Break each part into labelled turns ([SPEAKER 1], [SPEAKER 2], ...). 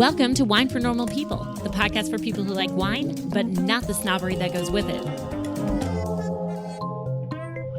[SPEAKER 1] Welcome to Wine for Normal People, the podcast for people who like wine, but not the snobbery that goes with it.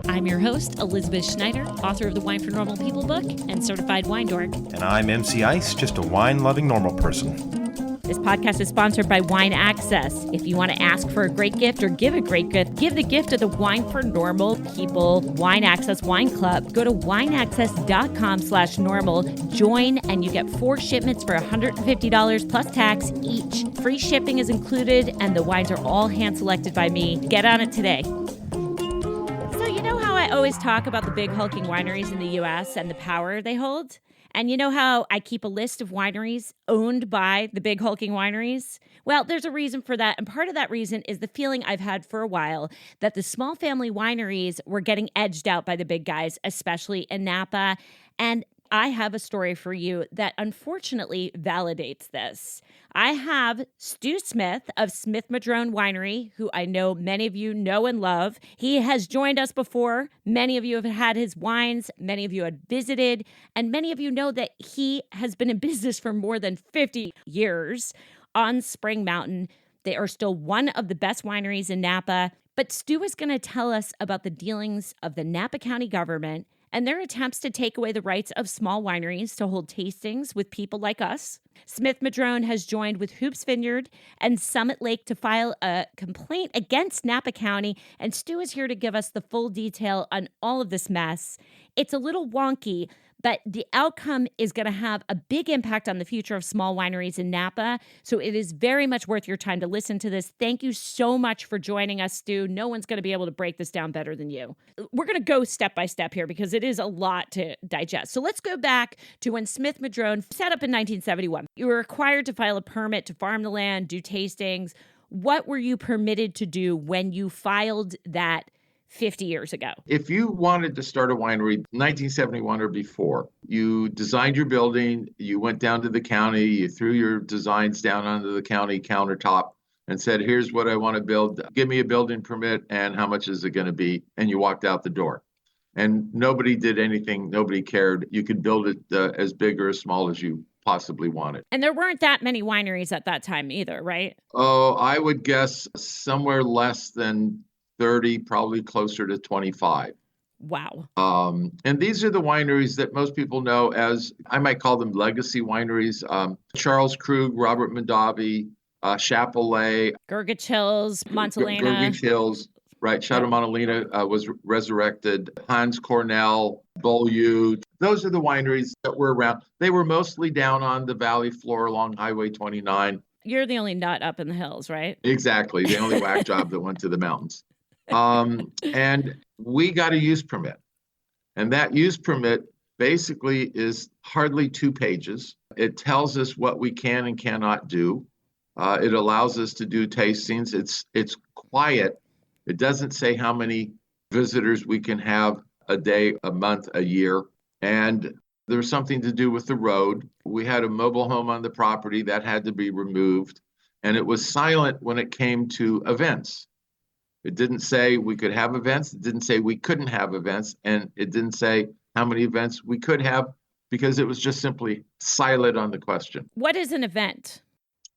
[SPEAKER 1] I'm your host, Elizabeth Schneider, author of the Wine for Normal People book and certified wine dork.
[SPEAKER 2] And I'm MC Ice, just a wine-loving normal person.
[SPEAKER 1] This podcast is sponsored by Wine Access. If you want to ask for a great gift or give a great gift, give the gift of the Wine for Normal People Wine Access Wine Club. Go to wineaccess.com/normal, join, and you get 4 shipments for $150 plus tax each. Free shipping is included, and the wines are all hand-selected by me. Get on it today. So you know how I always talk about the big hulking wineries in the U.S. and the power they hold? And you know how I keep a list of wineries owned by the big hulking wineries? Well, there's a reason for that. And part of that reason is the feeling I've had for a while that the small family wineries were getting edged out by the big guys, especially in Napa. And I have a story for you that unfortunately validates this. I have Stu Smith of Smith-Madrone Winery, who I know many of you know and love. He has joined us before. Many of you have had his wines. Many of you had visited. And many of you know that he has been in business for more than 50 years on Spring Mountain. They are still one of the best wineries in Napa. But Stu is going to tell us about the dealings of the Napa County government and their attempts to take away the rights of small wineries to hold tastings with people like us. Smith-Madrone has joined with Hoops Vineyard and Summit Lake to file a complaint against Napa County, and Stu is here to give us the full detail on all of this mess. It's a little wonky, but the outcome is going to have a big impact on the future of small wineries in Napa, so it is very much worth your time to listen to this. Thank you so much for joining us, Stu. No one's going to be able to break this down better than you. We're going to go step by step here because it is a lot to digest. So let's go back to when Smith-Madrone set up in 1971. You were required to file a permit to farm the land, do tastings. What were you permitted to do when you filed that 50 years ago?
[SPEAKER 3] If you wanted to start a winery 1971 or before, you designed your building, you went down to the county, you threw your designs down onto the county countertop and said, here's what I want to build. Give me a building permit and how much is it going to be? And you walked out the door. And nobody did anything. Nobody cared. You could build it as big or as small as you possibly wanted.
[SPEAKER 1] And there weren't that many wineries at that time either, right?
[SPEAKER 3] Oh, I would guess somewhere less than 30, probably closer to 25.
[SPEAKER 1] Wow.
[SPEAKER 3] And these are the wineries that most people know as, I might call them legacy wineries. Charles Krug, Robert Mondavi, Chapelet.
[SPEAKER 1] Gergich Hills, Montelena.
[SPEAKER 3] Gergich Hills, right. Chateau Montelena was resurrected. Hans Cornell, Beaulieu. Those are the wineries that were around. They were mostly down on the valley floor along Highway 29.
[SPEAKER 1] You're the only nut up in the hills, right?
[SPEAKER 3] Exactly. The only whack job that went to the mountains. And we got a use permit. And that use permit basically is hardly 2 pages. It tells us what we can and cannot do. It allows us to do tastings. It's quiet. It doesn't say how many visitors we can have a day, a month, a year. And there's something to do with the road. We had a mobile home on the property that had to be removed. And it was silent when it came to events. It didn't say we could have events. It didn't say we couldn't have events. And it didn't say how many events we could have because it was just simply silent on the question.
[SPEAKER 1] What is an event?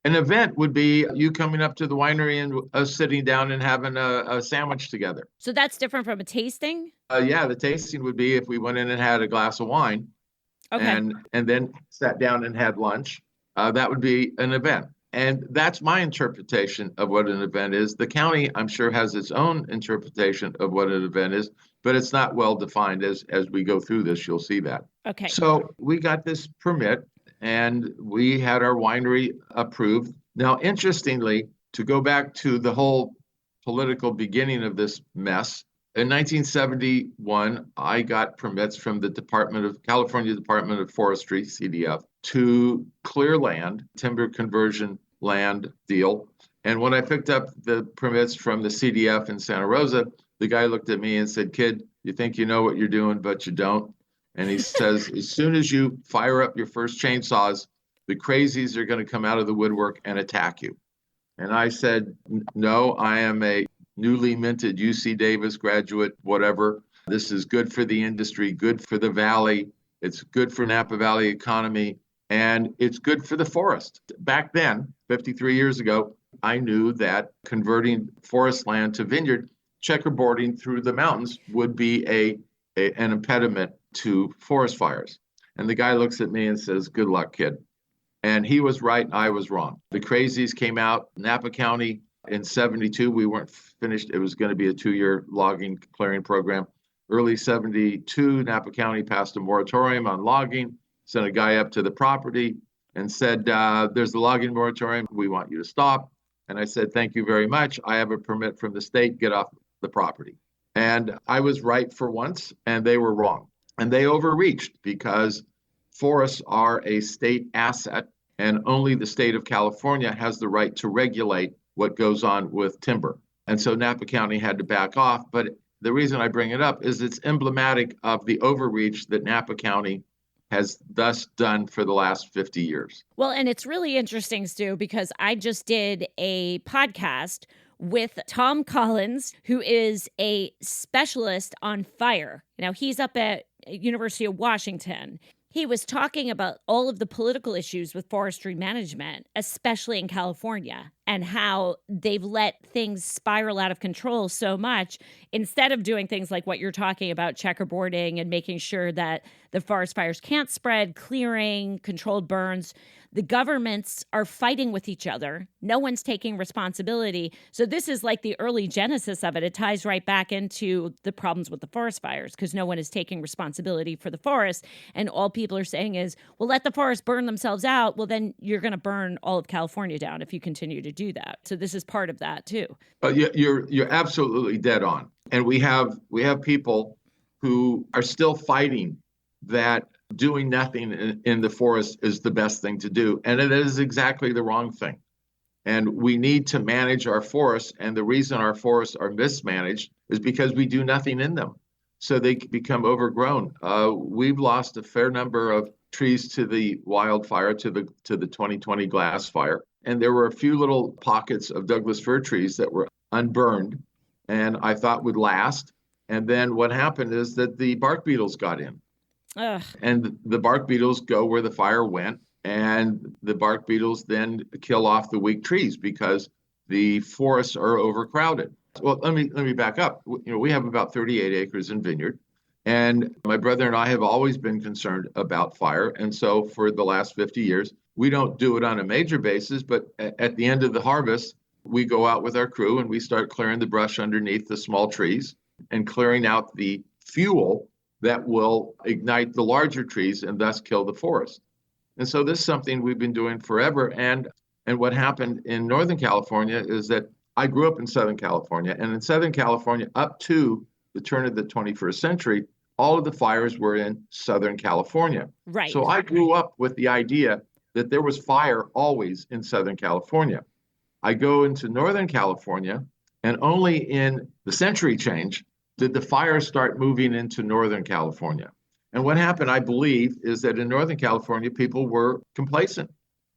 [SPEAKER 3] An event would be you coming up to the winery and us sitting down and having a sandwich together.
[SPEAKER 1] So that's different from a tasting?
[SPEAKER 3] Yeah, the tasting would be if we went in and had a glass of wine and then sat down and had lunch. That would be an event. And that's my interpretation of what an event is. The county, I'm sure, has its own interpretation of what an event is, but it's not well defined. As we go through this, you'll see that.
[SPEAKER 1] Okay.
[SPEAKER 3] So we got this permit and we had our winery approved. Now, interestingly, to go back to the whole political beginning of this mess, in 1971, I got permits from the California Department of Forestry, CDF, to clear land, timber conversion land deal. And when I picked up the permits from the CDF in Santa Rosa, the guy looked at me and said, "Kid, you think you know what you're doing, but you don't." And he says, as soon as you fire up your first chainsaws, the crazies are going to come out of the woodwork and attack you. And I said, no, I am a newly minted UC Davis graduate, whatever. This is good for the industry, good for the valley. It's good for Napa Valley economy. and it's good for the forest. Back then, 53 years ago, I knew that converting forest land to vineyard, checkerboarding through the mountains would be an impediment to forest fires. And the guy looks at me and says, "Good luck, kid." And he was right, and I was wrong. The crazies came out, Napa County in 72. We weren't finished. It was going to be a 2-year logging clearing program. Early 72, Napa County passed a moratorium on logging, sent a guy up to the property and said, "There's the logging moratorium. We want you to stop." And I said, "Thank you very much. I have a permit from the state. Get off the property." And I was right for once, and they were wrong. And they overreached because forests are a state asset, and only the state of California has the right to regulate what goes on with timber. And so Napa County had to back off. But the reason I bring it up is it's emblematic of the overreach that Napa County has thus done for the last 50 years.
[SPEAKER 1] Well, and it's really interesting, Stu, because I just did a podcast with Tom Collins, who is a specialist on fire. Now, he's up at University of Washington. He was talking about all of the political issues with forestry management, especially in California, and how they've let things spiral out of control so much. Instead of doing things like what you're talking about, checkerboarding and making sure that the forest fires can't spread, clearing, controlled burns, the governments are fighting with each other. No one's taking responsibility. So this is like the early genesis of it. It ties right back into the problems with the forest fires because no one is taking responsibility for the forest. And all people are saying is, well, let the forest burn themselves out. Well, then you're going to burn all of California down if you continue to do that. So this is part of that too.
[SPEAKER 3] You're absolutely dead on. And we have people who are still fighting that doing nothing in the forest is the best thing to do. And it is exactly the wrong thing. And we need to manage our forests. And the reason our forests are mismanaged is because we do nothing in them. So they become overgrown. We've lost a fair number of trees to the wildfire, to the 2020 glass fire. And there were a few little pockets of Douglas fir trees that were unburned and I thought would last. And then what happened is that the bark beetles got in.
[SPEAKER 1] Ugh.
[SPEAKER 3] And the bark beetles go where the fire went, and the bark beetles then kill off the weak trees because the forests are overcrowded. Well, let me back up. We have about 38 acres in Vineyard, and my brother and I have always been concerned about fire. And so for the last 50 years, we don't do it on a major basis, but at the end of the harvest, we go out with our crew and we start clearing the brush underneath the small trees and clearing out the fuel that will ignite the larger trees and thus kill the forest. And so this is something we've been doing forever. And what happened in Northern California is that I grew up in Southern California, and in Southern California, up to the turn of the 21st century, all of the fires were in Southern California.
[SPEAKER 1] Right.
[SPEAKER 3] So I grew up with the idea that there was fire always in Southern California. I go into Northern California, and only in the century change did the fires start moving into Northern California. And what happened, I believe, is that in Northern California, people were complacent.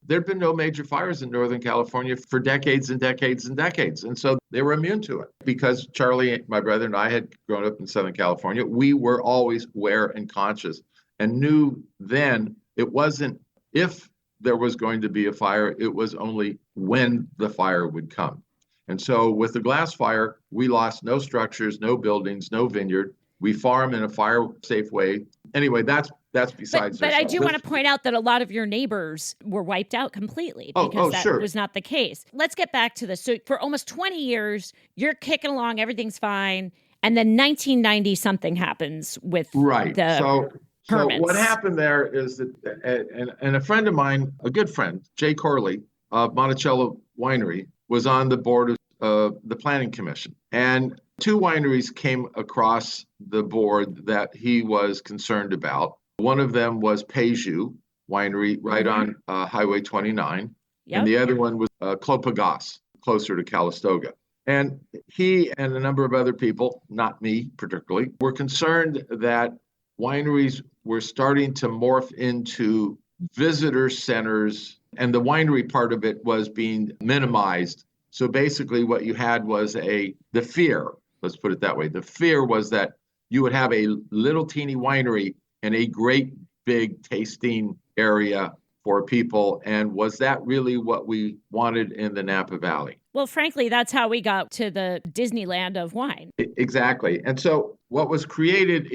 [SPEAKER 3] There'd been no major fires in Northern California for decades and decades and decades. And so they were immune to it. Because Charlie, my brother, and I had grown up in Southern California, we were always aware and conscious and knew then it wasn't if there was going to be a fire, it was only when the fire would come. And so with the glass fire, we lost no structures, no buildings, no vineyard. We farm in a fire-safe way. Anyway, that's besides.
[SPEAKER 1] But I do want to point out that a lot of your neighbors were wiped out completely because that was not the case. Let's get back to this. So for almost 20 years, you're kicking along, everything's fine. And then 1990 something happens with the permits.
[SPEAKER 3] So what happened there is that, and a friend of mine, a good friend, Jay Corley of Monticello Winery, was on the board of the planning commission. And two wineries came across the board that he was concerned about. One of them was Peju Winery right on Highway 29. Yep. And the other one was Clopagas, closer to Calistoga. And he and a number of other people, not me particularly, were concerned that wineries were starting to morph into visitor centers, and the winery part of it was being minimized. So basically what you had was the fear, let's put it that way. The fear was that you would have a little teeny winery and a great big tasting area for people. And was that really what we wanted in the Napa Valley?
[SPEAKER 1] Well, frankly, that's how we got to the Disneyland of wine.
[SPEAKER 3] Exactly. And so what was created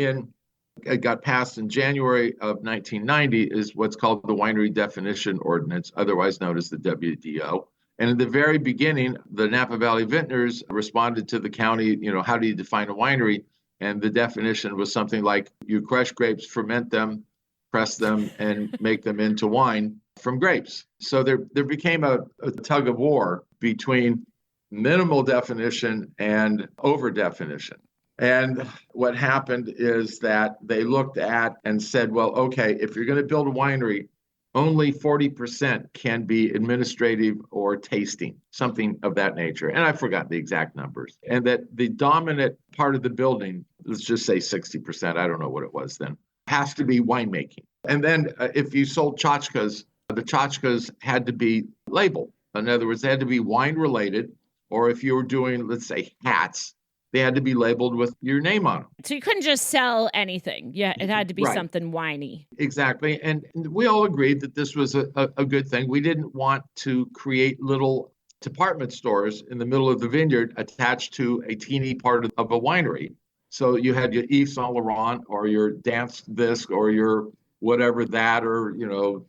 [SPEAKER 3] it got passed in January of 1990 is what's called the Winery Definition Ordinance, otherwise known as the WDO. And in the very beginning, the Napa Valley Vintners responded to the county, how do you define a winery? And the definition was something like you crush grapes, ferment them, press them, and make them into wine from grapes. So there became a tug of war between minimal definition and over definition. And what happened is that they looked at and said, well, okay, if you're going to build a winery, only 40% can be administrative or tasting, something of that nature. And I forgot the exact numbers. And that the dominant part of the building, let's just say 60%, I don't know what it was then, has to be winemaking. And then if you sold tchotchkes, the tchotchkes had to be labeled. In other words, they had to be wine related, or if you were doing, let's say, hats, they had to be labeled with your name on them.
[SPEAKER 1] So you couldn't just sell anything. Yeah, it had to be
[SPEAKER 3] Right.
[SPEAKER 1] something winey.
[SPEAKER 3] Exactly. And we all agreed that this was a good thing. We didn't want to create little department stores in the middle of the vineyard attached to a teeny part of a winery. So you had your Yves Saint Laurent or your Dance this or your whatever that, or,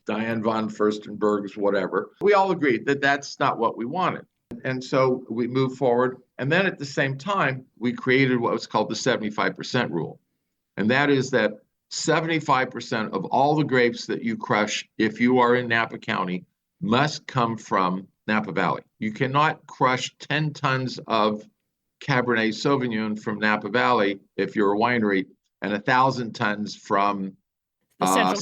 [SPEAKER 3] Diane von Furstenberg's, whatever. We all agreed that that's not what we wanted. And so we moved forward. And then at the same time, we created what was called the 75% rule. And that is that 75% of all the grapes that you crush, if you are in Napa County, must come from Napa Valley. You cannot crush 10 tons of Cabernet Sauvignon from Napa Valley if you're a winery, and 1,000 tons from the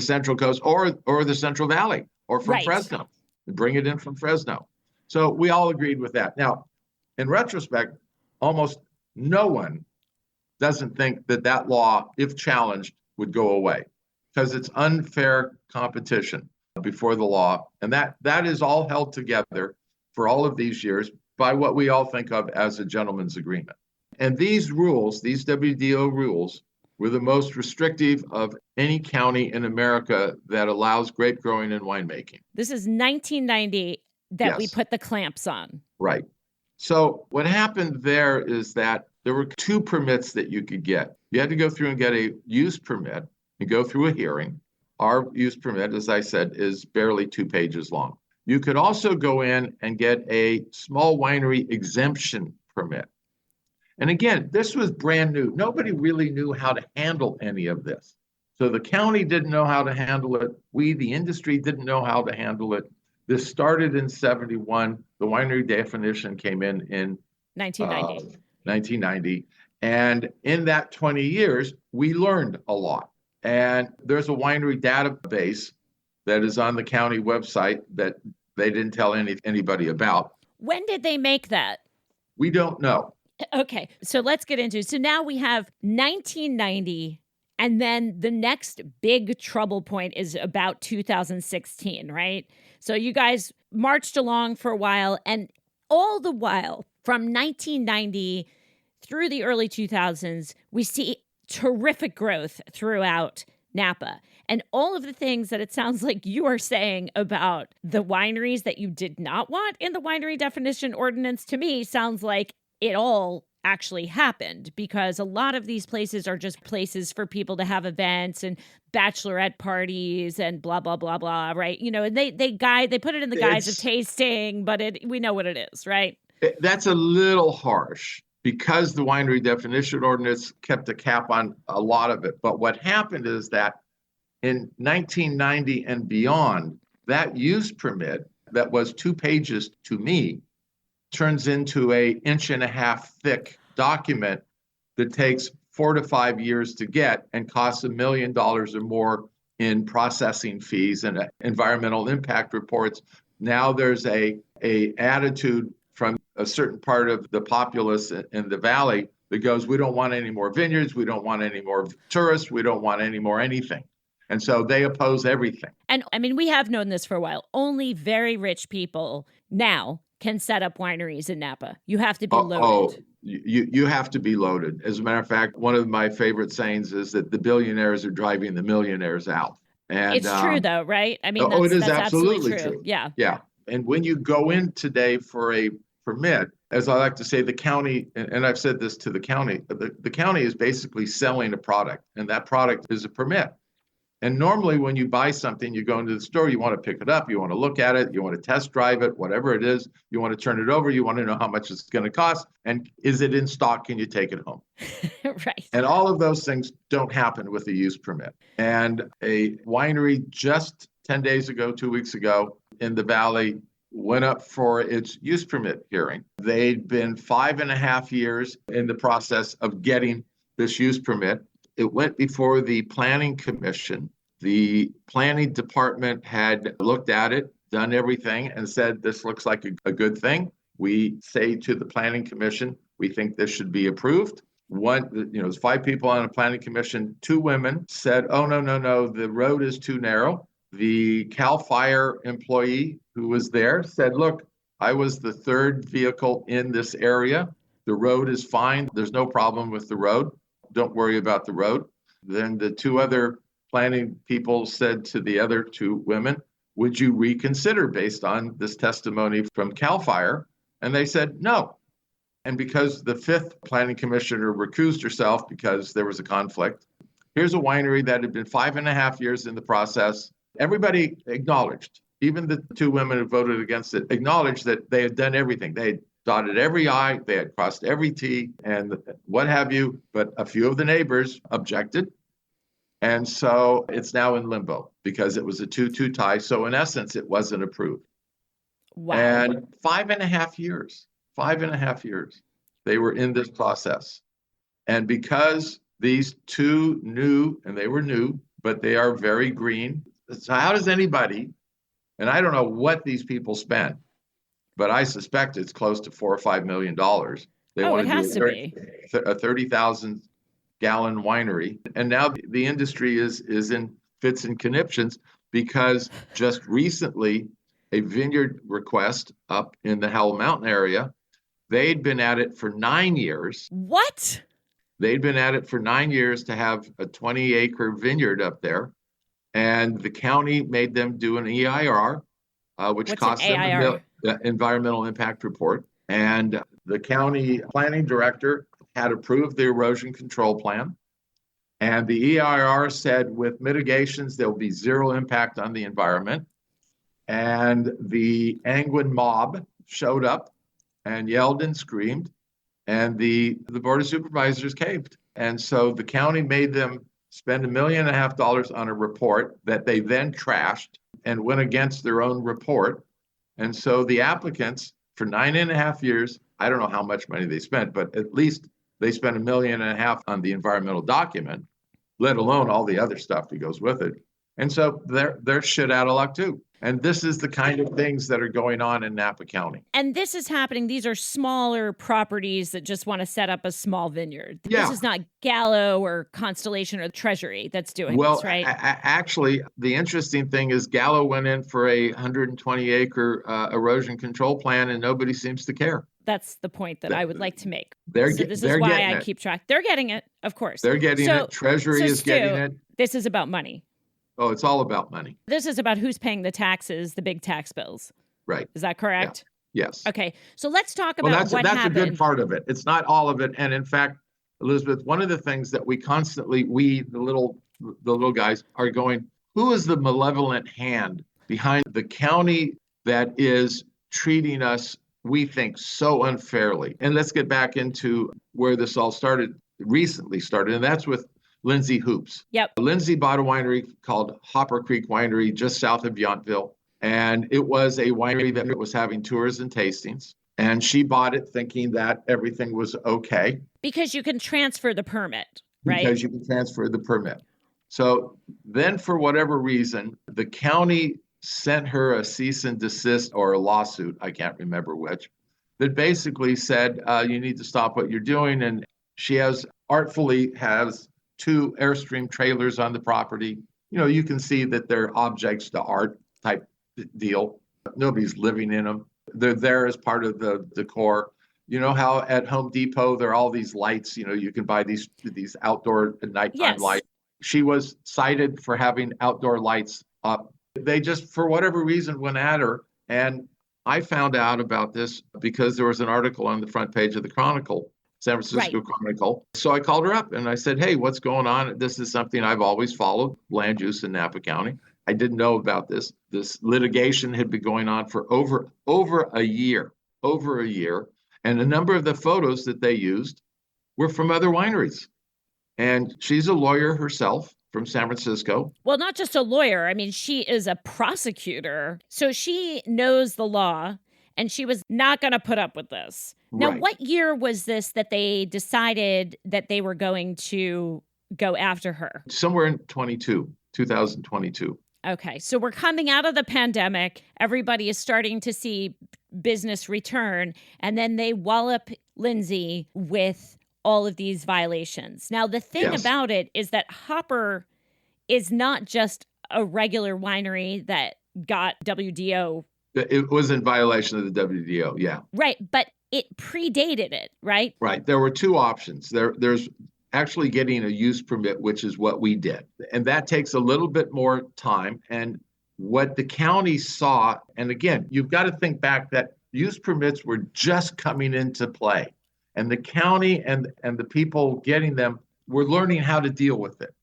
[SPEAKER 3] Central Coast or the Central Valley or from Fresno. Bring it in from Fresno. So we all agreed with that. Now, in retrospect, almost no one doesn't think that law, if challenged, would go away because it's unfair competition before the law. And that is all held together for all of these years by what we all think of as a gentleman's agreement. And these rules, these WDO rules, were the most restrictive of any county in America that allows grape growing and winemaking.
[SPEAKER 1] This is 1990 that we put the clamps on.
[SPEAKER 3] Right. So what happened there is that there were 2 permits that you could get. You had to go through and get a use permit and go through a hearing. Our use permit, as I said, is barely 2 pages long. You could also go in and get a small winery exemption permit. And again, this was brand new. Nobody really knew how to handle any of this. So the county didn't know how to handle it. We, the industry, didn't know how to handle it. This started in 71. The winery definition came in 1990. And in that 20 years, we learned a lot. And there's a winery database that is on the county website that they didn't tell anybody about.
[SPEAKER 1] When did they make that?
[SPEAKER 3] We don't know.
[SPEAKER 1] Okay, so let's get into it. So now we have 1990, and then the next big trouble point is about 2016, right? So you guys marched along for a while, and all the while, from 1990 through the early 2000s, we see terrific growth throughout Napa. And all of the things that it sounds like you are saying about the wineries that you did not want in the winery definition ordinance, to me, sounds like it all actually happened, because a lot of these places are just places for people to have events and bachelorette parties and blah, blah, blah, blah, right? And they put it in the guise of tasting, but we know what it is, right?
[SPEAKER 3] That's a little harsh because the winery definition ordinance kept a cap on a lot of it. But what happened is that in 1990 and beyond, that use permit that was 2 pages to me turns into an 1.5 inch thick document that takes 4 to 5 years to get and costs $1 million or more in processing fees and environmental impact reports. Now there's a attitude from a certain part of the populace in the valley that goes, we don't want any more vineyards, we don't want any more tourists, we don't want any more anything. And so they oppose everything.
[SPEAKER 1] And I mean, we have known this for a while. Only very rich people now can set up wineries in Napa. You have to be loaded.
[SPEAKER 3] You have to be loaded. As a matter of fact, one of my favorite sayings is that the billionaires are driving the millionaires out. And
[SPEAKER 1] It's true though, right? I mean,
[SPEAKER 3] it is
[SPEAKER 1] that's absolutely
[SPEAKER 3] absolutely
[SPEAKER 1] true.
[SPEAKER 3] true.
[SPEAKER 1] Yeah.
[SPEAKER 3] Yeah. And when you go in today for a permit, as I like to say, the county, and I've said this to the county, the county is basically selling a product, and that product is a permit. And normally when you buy something, you go into the store, you want to pick it up, you want to look at it, you want to test drive it, whatever it is, you want to turn it over, you want to know how much it's going to cost, and is it in stock, can you take it home?
[SPEAKER 1] Right.
[SPEAKER 3] And all of those things don't happen with a use permit. And a winery just 10 days ago, 2 weeks ago in the Valley went up for its use permit hearing. They'd been 5.5 years in the process of getting this use permit. It went before the planning commission. The planning department had looked at it, done everything, and said, this looks like a good thing. We say to the planning commission, we think this should be approved. There's 5 people on a planning commission. 2 women said, oh, no, the road is too narrow. The CAL FIRE employee who was there said, look, I was the 3rd vehicle in this area. The road is fine. There's no problem with the road. Don't worry about the road. Then the 2 other planning people said to the other 2 women, would you reconsider based on this testimony from CAL FIRE? And they said, no. And because the 5th planning commissioner recused herself because there was a conflict, here's a winery that had been 5.5 years in the process. Everybody acknowledged, even the 2 women who voted against it, acknowledged that they had done everything. They had dotted every I, they had crossed every T, and what have you, but a few of the neighbors objected. And so it's now in limbo because it was a 2-2 tie. So in essence, it wasn't approved.
[SPEAKER 1] Wow.
[SPEAKER 3] And 5.5 years, they were in this process. And because these 2 knew, and they were new, but they are very green. So how does anybody, and I don't know what these people spend, but I suspect it's close to $4 or $5 million. They want to do a 30,000 gallon winery. And now the industry is in fits and conniptions because just recently a vineyard request up in the Howell Mountain area, they'd been at it for 9 years.
[SPEAKER 1] What?
[SPEAKER 3] They'd been at it for 9 years to have a 20-acre vineyard up there. And the county made them do an EIR, which
[SPEAKER 1] What's
[SPEAKER 3] cost them the environmental impact report. And the county planning director had approved the erosion control plan. And the EIR said with mitigations, there'll be 0 impact on the environment. And the Angwin mob showed up and yelled and screamed. And the Board of Supervisors caved. And so the county made them spend $1.5 million on a report that they then trashed and went against their own report. And so the applicants for 9.5 years, I don't know how much money they spent, but at least they spent $1.5 million on the environmental document, let alone all the other stuff that goes with it. And so they're shit out of luck too. And this is the kind of things that are going on in Napa County.
[SPEAKER 1] And this is happening. These are smaller properties that just want to set up a small vineyard.
[SPEAKER 3] Yeah.
[SPEAKER 1] This is not Gallo or Constellation or Treasury that's doing this, right?
[SPEAKER 3] Actually, the interesting thing is Gallo went in for a 120-acre erosion control plan, and nobody seems to care.
[SPEAKER 1] That's the point that I would like to make.
[SPEAKER 3] This
[SPEAKER 1] is why I keep track. They're getting it, of course.
[SPEAKER 3] They're getting it. Treasury is getting it.
[SPEAKER 1] This is about money.
[SPEAKER 3] Oh, it's all about money.
[SPEAKER 1] This is about who's paying the taxes, the big tax bills.
[SPEAKER 3] Right.
[SPEAKER 1] Is that correct?
[SPEAKER 3] Yeah. Yes.
[SPEAKER 1] Okay. So let's talk about
[SPEAKER 3] that's
[SPEAKER 1] happened.
[SPEAKER 3] That's a good part of it. It's not all of it. And in fact, Elizabeth, one of the things that we constantly, the little guys are going, who is the malevolent hand behind the county that is treating us, we think, so unfairly? And let's get back into where this all recently started, and that's with Lindsay Hoops.
[SPEAKER 1] Yep.
[SPEAKER 3] Lindsay bought a winery called Hopper Creek Winery just south of Yountville. And it was a winery that was having tours and tastings. And she bought it thinking that everything was okay.
[SPEAKER 1] Because you can transfer the permit, right?
[SPEAKER 3] Because you can transfer the permit. So then for whatever reason, the county sent her a cease and desist or a lawsuit, I can't remember which, that basically said, you need to stop what you're doing. And she artfully has 2 Airstream trailers on the property. You know, you can see that they're objects to art type deal. Nobody's living in them. They're there as part of the decor. You know how at Home Depot, there are all these lights, you know, you can buy these outdoor nighttime lights. She was cited for having outdoor lights up. They just, for whatever reason, went at her. And I found out about this because there was an article on the front page of the Chronicle, San Francisco Chronicle. So I called her up and I said, hey, what's going on? This is something I've always followed, land use in Napa County. I didn't know about this. This litigation had been going on for over a year. And a number of the photos that they used were from other wineries. And she's a lawyer herself from San Francisco.
[SPEAKER 1] Well, not just a lawyer. I mean, she is a prosecutor. So she knows the law, and she was not going to put up with this. Now,
[SPEAKER 3] Right.
[SPEAKER 1] what year was this that they decided that they were going to go after her?
[SPEAKER 3] Somewhere in 2022.
[SPEAKER 1] Okay, so we're coming out of the pandemic. Everybody is starting to see business return, and then they wallop Lindsay with all of these violations. Now, the thing
[SPEAKER 3] Yes.
[SPEAKER 1] about it is that Hopper is not just a regular winery that got WDO.
[SPEAKER 3] It was in violation of the WDO, yeah.
[SPEAKER 1] Right, but it predated it, right?
[SPEAKER 3] Right. There were two options. There's actually getting a use permit, which is what we did. And that takes a little bit more time. And what the county saw, and again, you've got to think back that use permits were just coming into play. And the county and the people getting them were learning how to deal with it.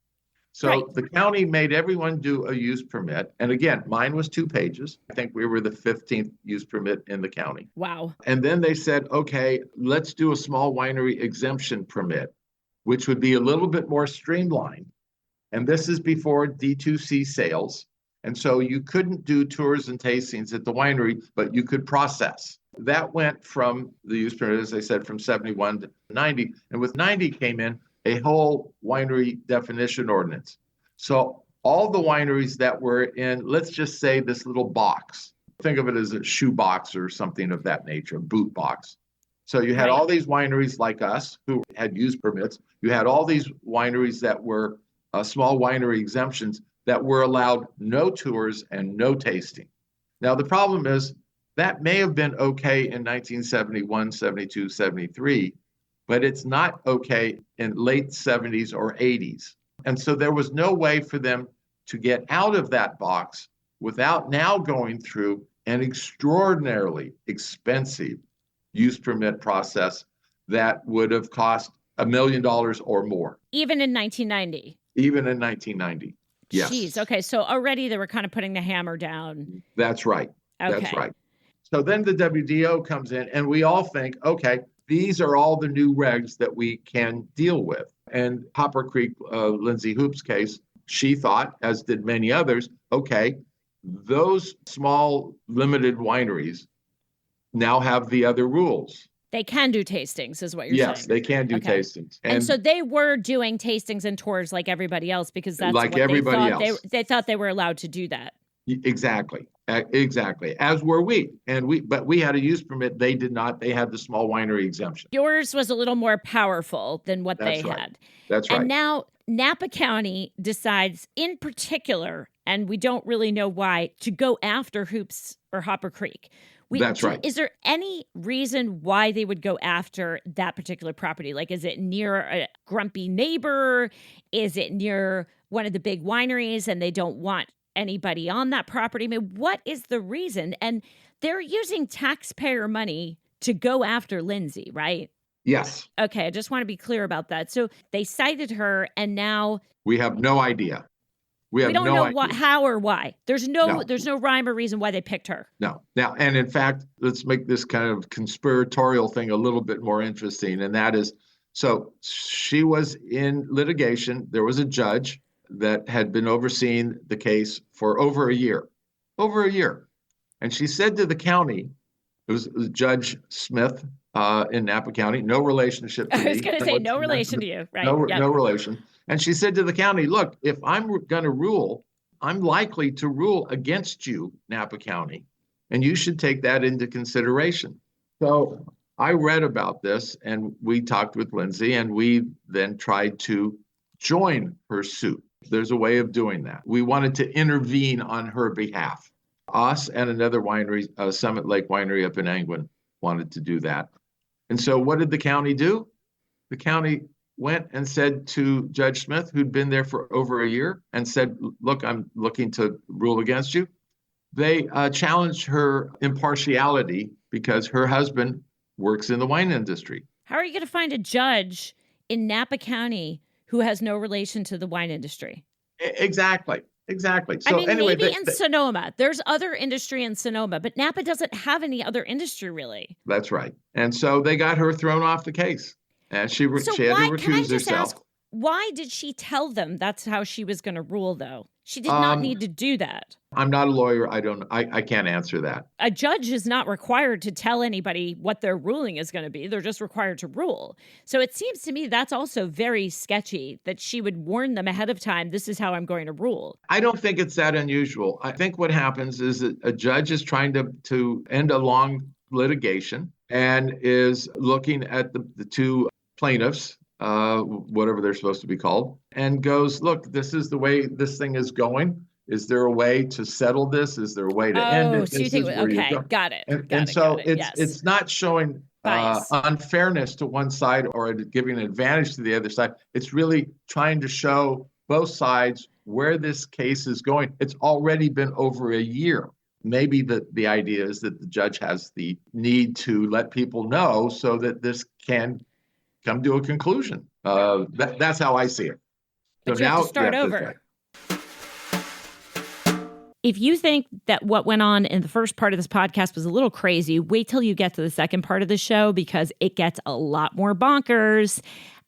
[SPEAKER 3] So
[SPEAKER 1] Right.
[SPEAKER 3] the county made everyone do a use permit. And again, mine was 2 pages. I think we were the 15th use permit in the county.
[SPEAKER 1] Wow.
[SPEAKER 3] And then they said, okay, let's do a small winery exemption permit, which would be a little bit more streamlined. And this is before D2C sales. And so you couldn't do tours and tastings at the winery, but you could process. That went from the use permit, as I said, from 71 to 90. And with 90 came in a whole winery definition ordinance. So all the wineries that were in, let's just say this little box, think of it as a shoe box or something of that nature, a boot box. So you had
[SPEAKER 1] Right.
[SPEAKER 3] all these wineries like us who had use permits. You had all these wineries that were small winery exemptions that were allowed no tours and no tasting. Now, the problem is that may have been okay in 1971, 72, 73, but it's not okay in late 70s or 80s. And so there was no way for them to get out of that box without now going through an extraordinarily expensive use permit process that would have cost $1 million or more.
[SPEAKER 1] Even in 1990.
[SPEAKER 3] Even in 1990. Yes.
[SPEAKER 1] Jeez. Okay. So already they were kind of putting the hammer down.
[SPEAKER 3] That's right.
[SPEAKER 1] Okay.
[SPEAKER 3] That's right. So then the WDO comes in and we all think, okay, these are all the new regs that we can deal with. And Hopper Creek, Lindsay Hoop's case, she thought, as did many others, okay, those small limited wineries now have the other rules.
[SPEAKER 1] They can do tastings, is what you're
[SPEAKER 3] Yes,
[SPEAKER 1] saying.
[SPEAKER 3] they can do
[SPEAKER 1] Okay.
[SPEAKER 3] tastings.
[SPEAKER 1] And so they were doing tastings and tours like everybody else because that's
[SPEAKER 3] Like
[SPEAKER 1] what
[SPEAKER 3] everybody
[SPEAKER 1] they thought.
[SPEAKER 3] else.
[SPEAKER 1] They thought they were allowed to do that.
[SPEAKER 3] Exactly. Exactly. As were we. But we had a use permit. They did not. They had the small winery exemption.
[SPEAKER 1] Yours was a little more powerful than what
[SPEAKER 3] That's
[SPEAKER 1] they
[SPEAKER 3] right.
[SPEAKER 1] had.
[SPEAKER 3] That's right.
[SPEAKER 1] And now Napa County decides in particular, and we don't really know why, to go after Hoops or Hopper Creek.
[SPEAKER 3] That's right.
[SPEAKER 1] Is there any reason why they would go after that particular property? Like, is it near a grumpy neighbor? Is it near one of the big wineries and they don't want anybody on that property? I mean, what is the reason? And they're using taxpayer money to go after Lindsay, right?
[SPEAKER 3] Yes.
[SPEAKER 1] Okay, I just want to be clear about that. So they cited her, and now
[SPEAKER 3] We have no idea. We have
[SPEAKER 1] don't
[SPEAKER 3] no
[SPEAKER 1] know
[SPEAKER 3] idea.
[SPEAKER 1] how or why. There's
[SPEAKER 3] No.
[SPEAKER 1] no rhyme or reason why they picked her.
[SPEAKER 3] No. Now, and in fact, let's make this kind of conspiratorial thing a little bit more interesting. And that is, so she was in litigation. There was a judge that had been overseeing the case for over a year. And she said to the county, it was Judge Smith in Napa County, no relationship to me.
[SPEAKER 1] I was going to say no relation to you, right?
[SPEAKER 3] No,
[SPEAKER 1] Yep.
[SPEAKER 3] no relation. And she said to the county, look, if I'm going to rule, I'm likely to rule against you, Napa County, and you should take that into consideration. So I read about this and we talked with Lindsay and we then tried to join her suit. There's a way of doing that. We wanted to intervene on her behalf. Us and another winery, Summit Lake Winery up in Angwin, wanted to do that. And so what did the county do? The county went and said to Judge Smith, who'd been there for over a year, and said, look, I'm looking to rule against you. They challenged her impartiality because her husband works in the wine industry.
[SPEAKER 1] How are you going to find a judge in Napa County who has no relation to the wine industry?
[SPEAKER 3] Exactly. So anyway,
[SPEAKER 1] maybe in Sonoma. There's other industry in Sonoma, but Napa doesn't have any other industry, really.
[SPEAKER 3] That's right. And so they got her thrown off the case. And she had to recuse herself.
[SPEAKER 1] Why did she tell them that's how she was going to rule, though? She did not need to do that.
[SPEAKER 3] I'm not a lawyer. I can't answer that.
[SPEAKER 1] A judge is not required to tell anybody what their ruling is going to be. They're just required to rule. So it seems to me that's also very sketchy that she would warn them ahead of time, this is how I'm going to rule.
[SPEAKER 3] I don't think it's that unusual. I think what happens is that a judge is trying to end a long litigation and is looking at the two plaintiffs, whatever they're supposed to be called, and goes, look, this is the way this thing is going. Is there a way to settle this? Is there a way to end it?
[SPEAKER 1] So you think, okay, got it.
[SPEAKER 3] It's not showing unfairness to one side or giving an advantage to the other side. It's really trying to show both sides where this case is going. It's already been over a year. Maybe the idea is that the judge has the need to let people know so that this can come to a conclusion. That's how I see it.
[SPEAKER 1] But you have to start over. If you think that what went on in the first part of this podcast was a little crazy, wait till you get to the second part of the show because it gets a lot more bonkers.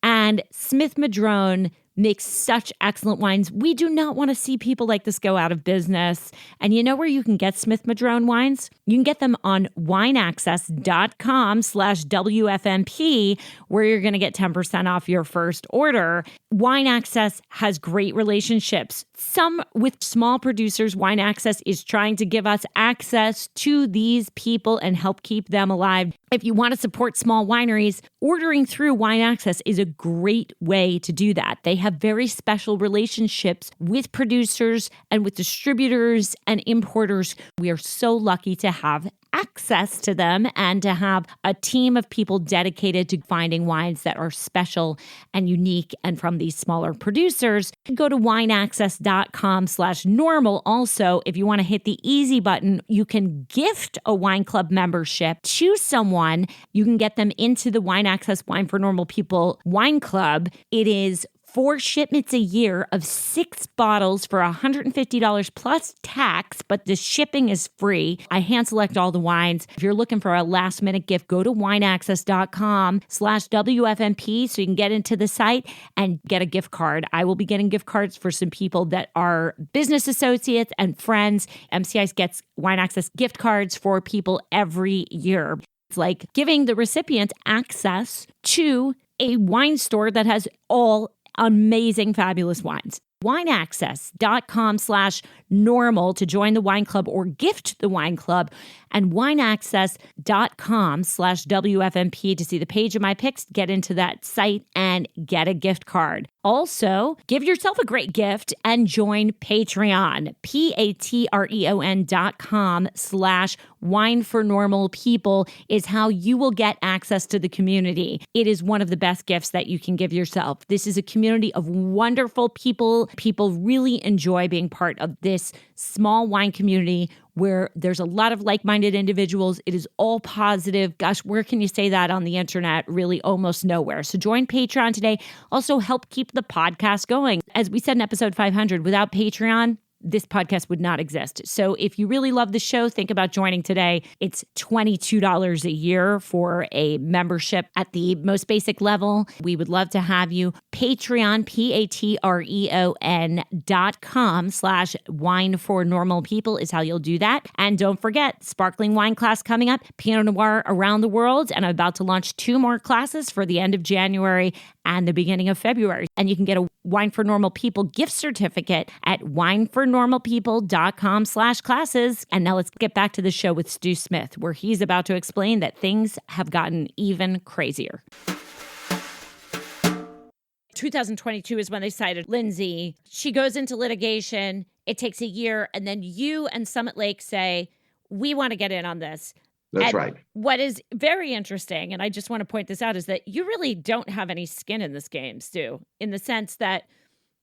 [SPEAKER 1] And Smith-Madrone makes such excellent wines. We do not want to see people like this go out of business. And you know where you can get Smith-Madrone wines? You can get them on wineaccess.com/WFMP, where you're going to get 10% off your first order. Wine Access has great relationships. Some with small producers. Wine Access is trying to give us access to these people and help keep them alive. If you want to support small wineries, ordering through Wine Access is a great way to do that. They have very special relationships with producers and with distributors and importers. We are so lucky to have access to them and to have a team of people dedicated to finding wines that are special and unique and from these smaller producers. Go to wineaccess.com/normal. Also, if you want to hit the easy button, you can gift a wine club membership to someone. You can get them into the Wine Access Wine for Normal People wine club. It is 4 shipments a year of 6 bottles for $150 plus tax, but the shipping is free. I hand select all the wines. If you're looking for a last minute gift, go to wineaccess.com/WFMP so you can get into the site and get a gift card. I will be getting gift cards for some people that are business associates and friends. MCI gets Wine Access gift cards for people every year. It's like giving the recipient access to a wine store that has all amazing, fabulous wines. Wineaccess.com/normal to join the wine club or gift the wine club, and wineaccess.com/WFMP to see the page of my picks, get into that site and get a gift card. Also, give yourself a great gift and join Patreon, patreon.com/wine for normal people is how you will get access to the community. It is one of the best gifts that you can give yourself. This is a community of wonderful people. People really enjoy being part of this small wine community where there's a lot of like-minded individuals. It is all positive. Gosh, where can you say that on the internet? Really almost nowhere. So join Patreon today. Also help keep the podcast going. As we said in episode 500, without Patreon, this podcast would not exist. So if you really love the show, think about joining today. It's $22 a year for a membership at the most basic level. We would love to have you. Patreon, patreon.com/wine for normal people is how you'll do that. And don't forget, sparkling wine class coming up, Pinot Noir around the world. And I'm about to launch 2 more classes for the end of January and the beginning of February. And you can get a Wine for Normal People gift certificate at winefornormalpeople.com/classes. And now let's get back to the show with Stu Smith, where he's about to explain that things have gotten even crazier. 2022 is when they cited Lindsay. She goes into litigation. It takes a year. And then you and Summit Lake say, we want to get in on this.
[SPEAKER 3] That's
[SPEAKER 1] And
[SPEAKER 3] right.
[SPEAKER 1] what is very interesting, and I just want to point this out, is that you really don't have any skin in this game, Stu, in the sense that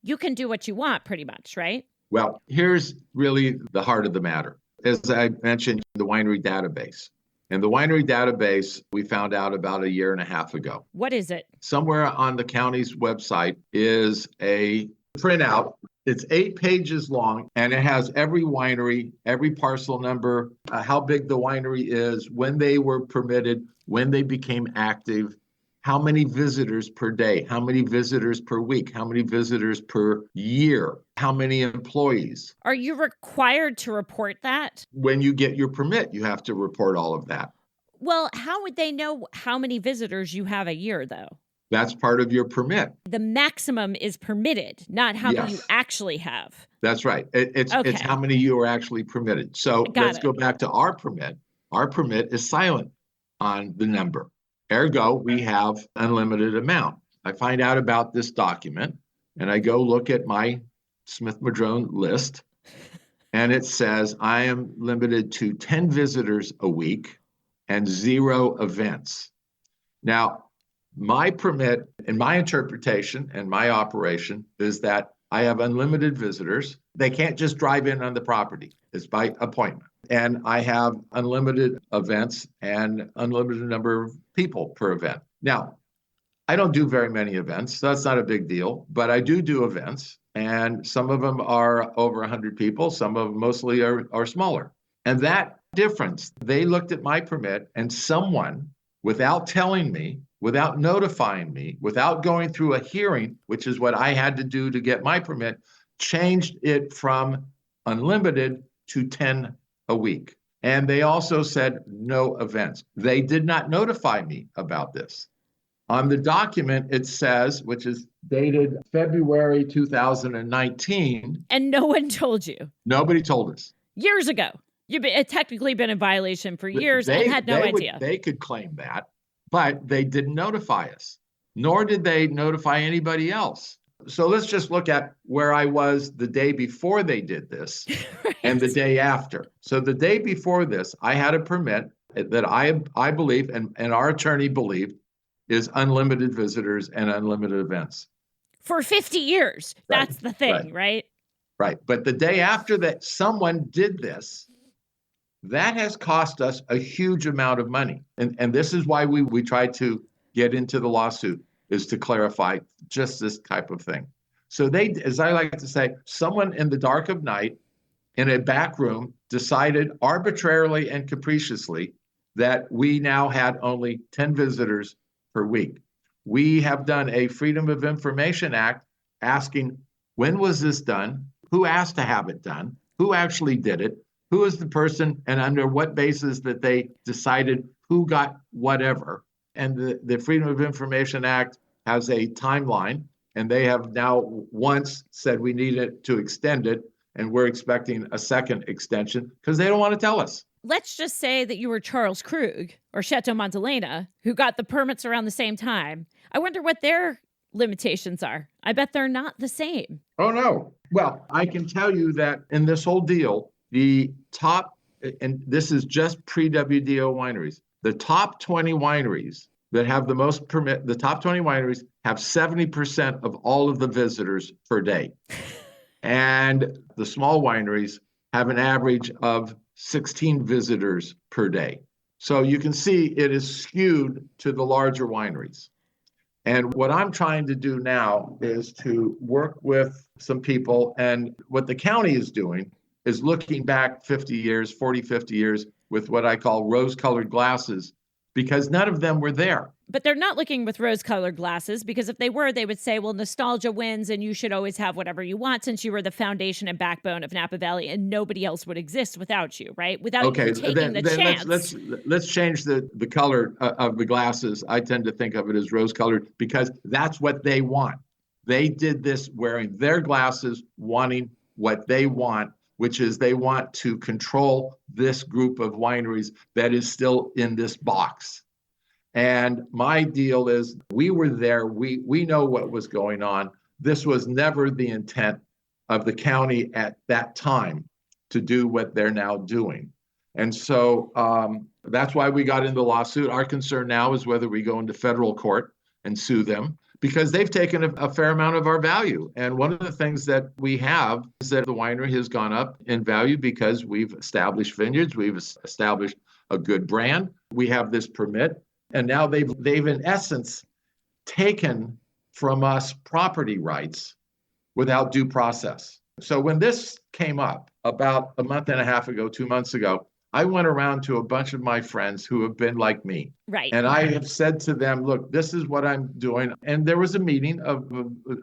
[SPEAKER 1] you can do what you want pretty much, right?
[SPEAKER 3] Well, here's really the heart of the matter. As I mentioned, the winery database. And the winery database, we found out about a year and a half ago.
[SPEAKER 1] What is it?
[SPEAKER 3] Somewhere on the county's website is a printout. It's 8 pages long, and it has every winery, every parcel number, how big the winery is, when they were permitted, when they became active, how many visitors per day, how many visitors per week, how many visitors per year, how many employees.
[SPEAKER 1] Are you required to report that?
[SPEAKER 3] When you get your permit, you have to report all of that.
[SPEAKER 1] Well, how would they know how many visitors you have a year, though?
[SPEAKER 3] That's part of your permit.
[SPEAKER 1] The maximum is permitted, not how many you
[SPEAKER 3] Yes.
[SPEAKER 1] actually have.
[SPEAKER 3] That's right. It's
[SPEAKER 1] Okay.
[SPEAKER 3] how many you are actually permitted. So
[SPEAKER 1] Got
[SPEAKER 3] let's
[SPEAKER 1] it.
[SPEAKER 3] go back to our permit. Our permit is silent on the number. Ergo, we have unlimited amount. I find out about this document and I go look at my Smith-Madrone list, and it says I am limited to 10 visitors a week and 0 events. Now, my permit and my interpretation and my operation is that I have unlimited visitors. They can't just drive in on the property. It's by appointment. And I have unlimited events and unlimited number of people per event. Now, I don't do very many events, so that's not a big deal, but I do events, and some of them are over 100 people, some of them mostly are smaller. And that difference, they looked at my permit, and someone, without telling me, without notifying me, without going through a hearing, which is what I had to do to get my permit, changed it from unlimited to 10 a week. And they also said no events. They did not notify me about this. On the document, it says, which is dated February 2019.
[SPEAKER 1] And no one told you.
[SPEAKER 3] Nobody told us.
[SPEAKER 1] Years ago. You've technically been in violation for years and had no idea.
[SPEAKER 3] They could claim that, but they didn't notify us, nor did they notify anybody else. So let's just look at where I was the day before they did this
[SPEAKER 1] Right.
[SPEAKER 3] and the day after. So the day before this, I had a permit that I believe, and our attorney believed, is unlimited visitors and unlimited events.
[SPEAKER 1] For 50 years.
[SPEAKER 3] Right.
[SPEAKER 1] That's the thing, right?
[SPEAKER 3] Right. But the day after that someone did this, that has cost us a huge amount of money. And this is why we tried to get into the lawsuit, is to clarify just this type of thing. So they, as I like to say, someone in the dark of night in a back room decided arbitrarily and capriciously that we now had only 10 visitors per week. We have done a Freedom of Information Act asking, when was this done? Who asked to have it done? Who actually did it? Who is the person, and under what basis that they decided who got whatever? And the Freedom of Information Act has a timeline, and they have now once said we need it to extend it, and we're expecting a second extension because they don't want to tell us.
[SPEAKER 1] Let's just say that you were Charles Krug or Chateau Montelena, who got the permits around the same time. I wonder what their limitations are. I bet they're not the same.
[SPEAKER 3] Oh, no. Well, I can tell you that in this whole deal, the top, and this is just pre-WDO wineries, the top 20 wineries that have the most permit, the top 20 wineries have 70% of all of the visitors per day. And the small wineries have an average of 16 visitors per day. So you can see it is skewed to the larger wineries. And what I'm trying to do now is to work with some people, and what the county is doing is looking back 50 years, 40, 50 years with what I call rose-colored glasses, because none of them were there.
[SPEAKER 1] But they're not looking with rose-colored glasses, because if they were, they would say, well, nostalgia wins and you should always have whatever you want since you were the foundation and backbone of Napa Valley and nobody else would exist without you, right? Without you taking the chance.
[SPEAKER 3] Let's change the color of the glasses. I tend to think of it as rose-colored because that's what they want. They did this wearing their glasses, wanting what they want, which is they want to control this group of wineries that is still in this box. And my deal is we were there. We know what was going on. This was never the intent of the county at that time to do what they're now doing. And so That's why we got into the lawsuit. Our concern now is whether we go into federal court and sue them because they've taken a fair amount of our value. And one of the things that we have is that the winery has gone up in value because we've established vineyards, we've established a good brand, we have this permit, and now they've in essence taken from us property rights without due process. So when this came up about a month and a half ago, 2 months ago, I went around to a bunch of my friends who have been like me.
[SPEAKER 1] Right.
[SPEAKER 3] And I have said to them, look, this is what I'm doing. And there was a meeting of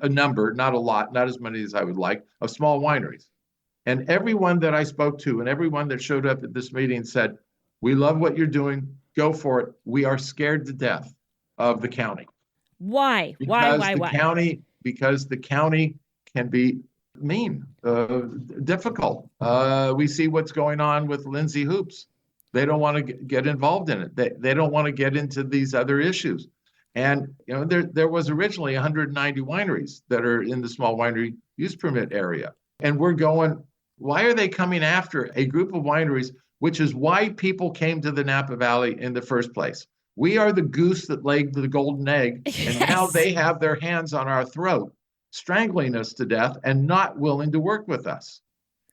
[SPEAKER 3] a number, not a lot, not as many as I would like, of small wineries. And everyone that I spoke to and everyone that showed up at this meeting said, we love what you're doing. Go for it. We are scared to death of the county.
[SPEAKER 1] Why?
[SPEAKER 3] Because the county can be mean, difficult. We see what's going on with Lindsay hoops. They don't want to get involved in it. They don't want to get into these other issues. And there was originally 190 wineries that are in the small winery use permit area. And we're going, why are they coming after a group of wineries, which is why people came to the Napa Valley in the first place? We are the goose that laid the golden egg, and
[SPEAKER 1] Yes.
[SPEAKER 3] now they have their hands on our throat, strangling us to death and not willing to work with us.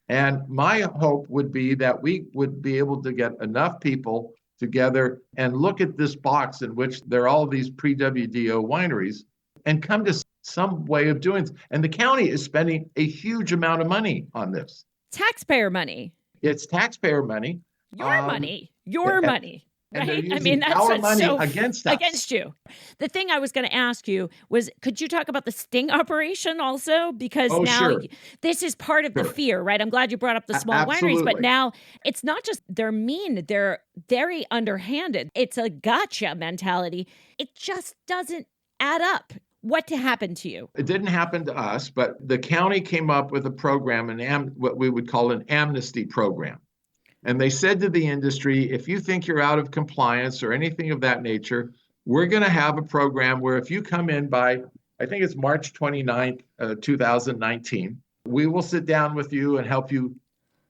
[SPEAKER 3] And my hope would be that we would be able to get enough people together and look at this box in which there are all these pre-WDO wineries and come to some way of doing it. And the county is spending a huge amount of money on this.
[SPEAKER 1] Taxpayer money.
[SPEAKER 3] It's taxpayer money.
[SPEAKER 1] Your money. Your money.
[SPEAKER 3] And they're
[SPEAKER 1] Right?
[SPEAKER 3] using our money against us.
[SPEAKER 1] Against you. The thing I was going to ask you was, could you talk about the sting operation also? Because now this is part of the fear, right? I'm glad you brought up the small wineries, but now it's not just they're mean, they're very underhanded. It's a gotcha mentality. It just doesn't add up. What happened to you?
[SPEAKER 3] It didn't happen to us, but the county came up with a program, what we would call an amnesty program. And they said to the industry, if you think you're out of compliance or anything of that nature, we're going to have a program where if you come in by, I think it's March 29th, 2019, we will sit down with you and help you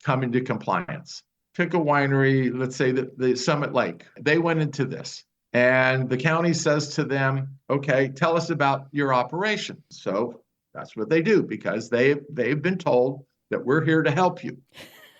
[SPEAKER 3] come into compliance. Pick a winery, let's say the Summit Lake. They went into this. And the county says to them, okay, tell us about your operation. So that's what they do because they've been told that we're here to help you.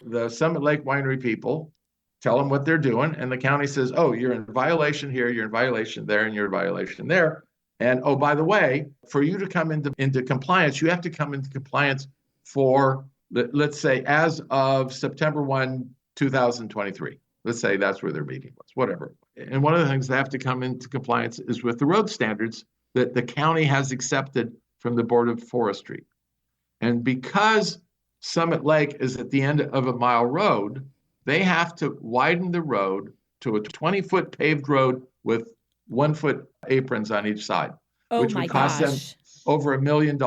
[SPEAKER 3] The Summit Lake winery people tell them what they're doing, and the county says, oh, you're in violation here, you're in violation there, and you're in violation there. And oh, by the way, for you to come into compliance, you have to come into compliance for, let's say, as of September 1, 2023. Let's say that's where their meeting was, whatever. And one of the things they have to come into compliance is with the road standards that the county has accepted from the Board of Forestry. And because Summit Lake is at the end of a mile road, they have to widen the road to a 20-foot paved road with 1-foot aprons on each side, which would cost them over $1 million.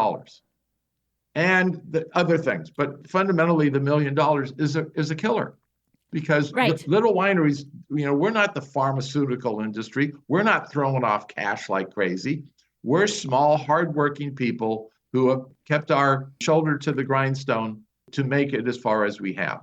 [SPEAKER 3] And the other things, but fundamentally, the $1 million is a killer. Because little wineries, we're not the pharmaceutical industry. We're not throwing off cash like crazy. We're small, hardworking people who have kept our shoulder to the grindstone to make it as far as we have.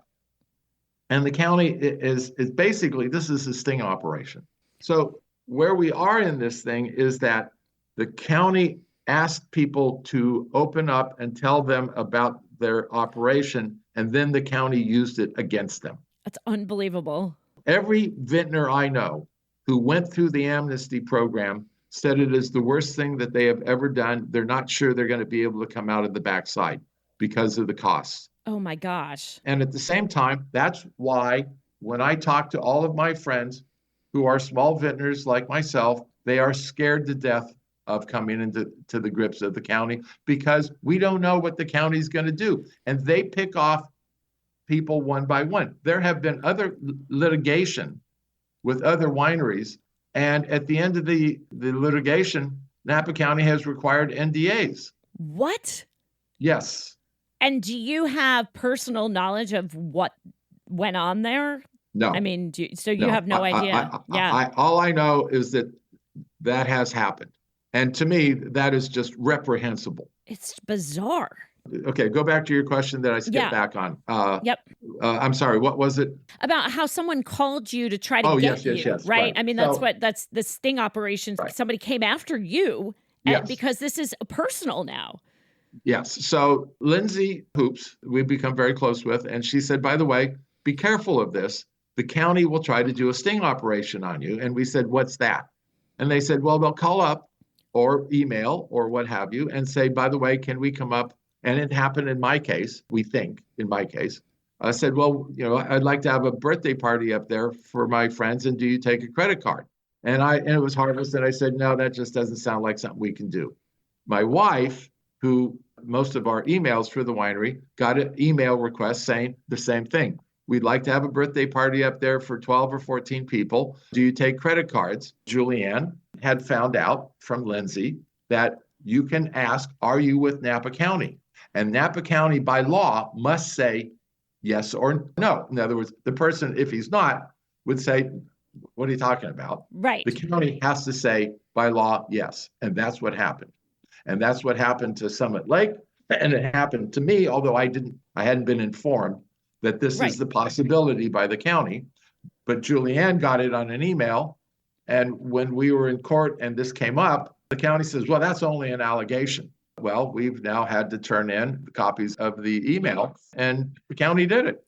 [SPEAKER 3] And the county is basically, this is a sting operation. So where we are in this thing is that the county asked people to open up and tell them about their operation, and then the county used it against them.
[SPEAKER 1] That's unbelievable.
[SPEAKER 3] Every vintner I know who went through the amnesty program said it is the worst thing that they have ever done. They're not sure they're going to be able to come out of the backside because of the costs.
[SPEAKER 1] Oh my gosh.
[SPEAKER 3] And at the same time, that's why when I talk to all of my friends who are small vintners like myself, they are scared to death of coming into the grips of the county because we don't know what the county is going to do. And they pick off people one by one. There have been other litigation with other wineries. And at the end of the litigation, Napa County has required NDAs.
[SPEAKER 1] What?
[SPEAKER 3] Yes.
[SPEAKER 1] And do you have personal knowledge of what went on there?
[SPEAKER 3] No.
[SPEAKER 1] I mean, you have no idea?
[SPEAKER 3] All I know is that has happened. And to me, that is just reprehensible.
[SPEAKER 1] It's bizarre.
[SPEAKER 3] Okay, go back to your question that I skipped
[SPEAKER 1] Yeah.
[SPEAKER 3] back on.
[SPEAKER 1] Yep.
[SPEAKER 3] I'm sorry, what was it?
[SPEAKER 1] About how someone called you to try to
[SPEAKER 3] Oh,
[SPEAKER 1] get
[SPEAKER 3] yes,
[SPEAKER 1] you,
[SPEAKER 3] yes,
[SPEAKER 1] right?
[SPEAKER 3] right.
[SPEAKER 1] I mean,
[SPEAKER 3] So,
[SPEAKER 1] that's the sting operation.
[SPEAKER 3] right.
[SPEAKER 1] Somebody came after you
[SPEAKER 3] Yes.
[SPEAKER 1] because this is personal now.
[SPEAKER 3] Yes. So Lindsay Hoops, we've become very close with, and she said, by the way, be careful of this. The county will try to do a sting operation on you. And we said, what's that? And they said, well, they'll call up or email or what have you and say, by the way, can we come up? And it happened in my case, we think in my case. I said, well, I'd like to have a birthday party up there for my friends. And do you take a credit card? And it was Harvest. And I said, no, that just doesn't sound like something we can do. My wife, who most of our emails for the winery, got an email request saying the same thing. We'd like to have a birthday party up there for 12 or 14 people. Do you take credit cards? Julianne had found out from Lindsay that you can ask, are you with Napa County? And Napa County by law must say yes or no. In other words, the person, if he's not, would say, what are you talking about?
[SPEAKER 1] Right.
[SPEAKER 3] The county has to say by law, yes. And that's what happened. And that's what happened to Summit Lake. And it happened to me, although I hadn't been informed that this
[SPEAKER 1] Right.
[SPEAKER 3] is the possibility by the county. But Julianne got it on an email. And when we were in court and this came up, the county says, well, that's only an allegation. Well, we've now had to turn in copies of the email, and the county did it.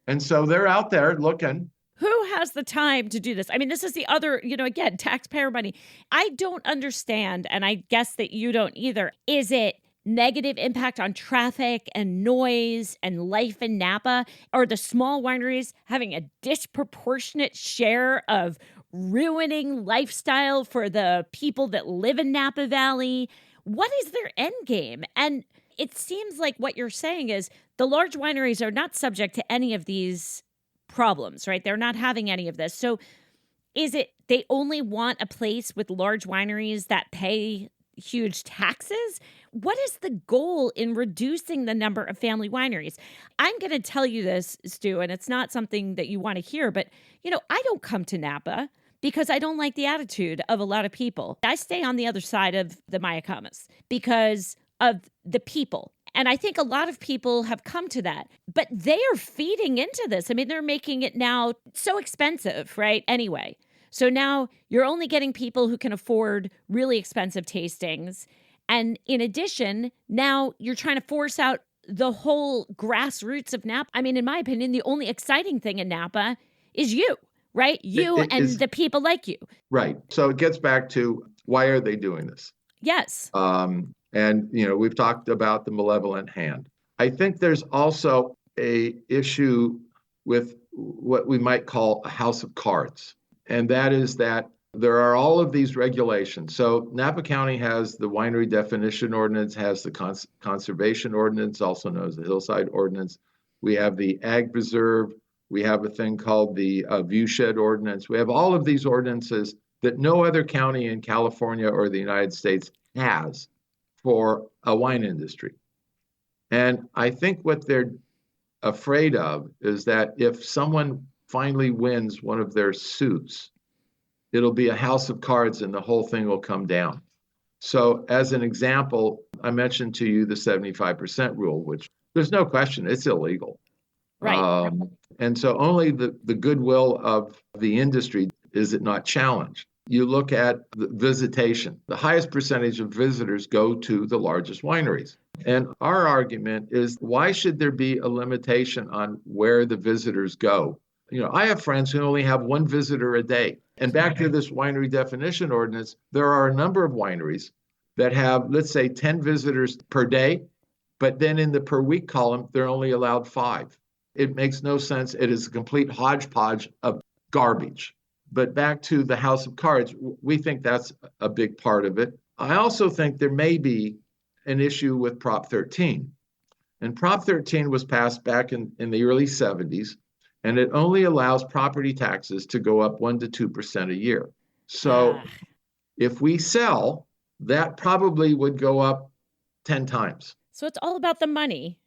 [SPEAKER 3] And so they're out there looking.
[SPEAKER 1] Who has the time to do this? I mean, this is the other, again, taxpayer money. I don't understand, and I guess that you don't either. Is it negative impact on traffic and noise and life in Napa? Are the small wineries having a disproportionate share of ruining lifestyle for the people that live in Napa Valley? What is their end game? And it seems like what you're saying is the large wineries are not subject to any of these problems, right? They're not having any of this. So is it they only want a place with large wineries that pay huge taxes? What is the goal in reducing the number of family wineries? I'm going to tell you this, Stu, and it's not something that you want to hear, but I don't come to Napa because I don't like the attitude of a lot of people. I stay on the other side of the Mayacamas because of the people. And I think a lot of people have come to that, but they are feeding into this. I mean, they're making it now so expensive, right? Anyway, so now you're only getting people who can afford really expensive tastings. And in addition, now you're trying to force out the whole grassroots of Napa. I mean, in my opinion, the only exciting thing in Napa is you, right? You and the people like you.
[SPEAKER 3] Right. So it gets back to why are they doing this?
[SPEAKER 1] Yes.
[SPEAKER 3] And, we've talked about the malevolent hand. I think there's also a issue with what we might call a house of cards. And that is that there are all of these regulations. So Napa County has the winery definition ordinance, has the conservation ordinance, also known as the hillside ordinance. We have the ag preserve. We have a thing called the viewshed ordinance. We have all of these ordinances that no other county in California or the United States has for a wine industry. And I think what they're afraid of is that if someone finally wins one of their suits, it'll be a house of cards and the whole thing will come down. So as an example, I mentioned to you the 75% rule, which there's no question, it's illegal.
[SPEAKER 1] Right.
[SPEAKER 3] And so only the goodwill of the industry is it not challenged. You look at the visitation. The highest percentage of visitors go to the largest wineries. And our argument is, why should there be a limitation on where the visitors go? I have friends who only have one visitor a day. And back to this winery definition ordinance, there are a number of wineries that have, let's say, 10 visitors per day, but then in the per week column, they're only allowed 5. It makes no sense. It is a complete hodgepodge of garbage. But back to the house of cards, we think that's a big part of it. I also think there may be an issue with Prop 13. And Prop 13 was passed back in the early 70s, and it only allows property taxes to go up 1% to 2% a year. So if we sell, that probably would go up 10 times.
[SPEAKER 1] So it's all about the money.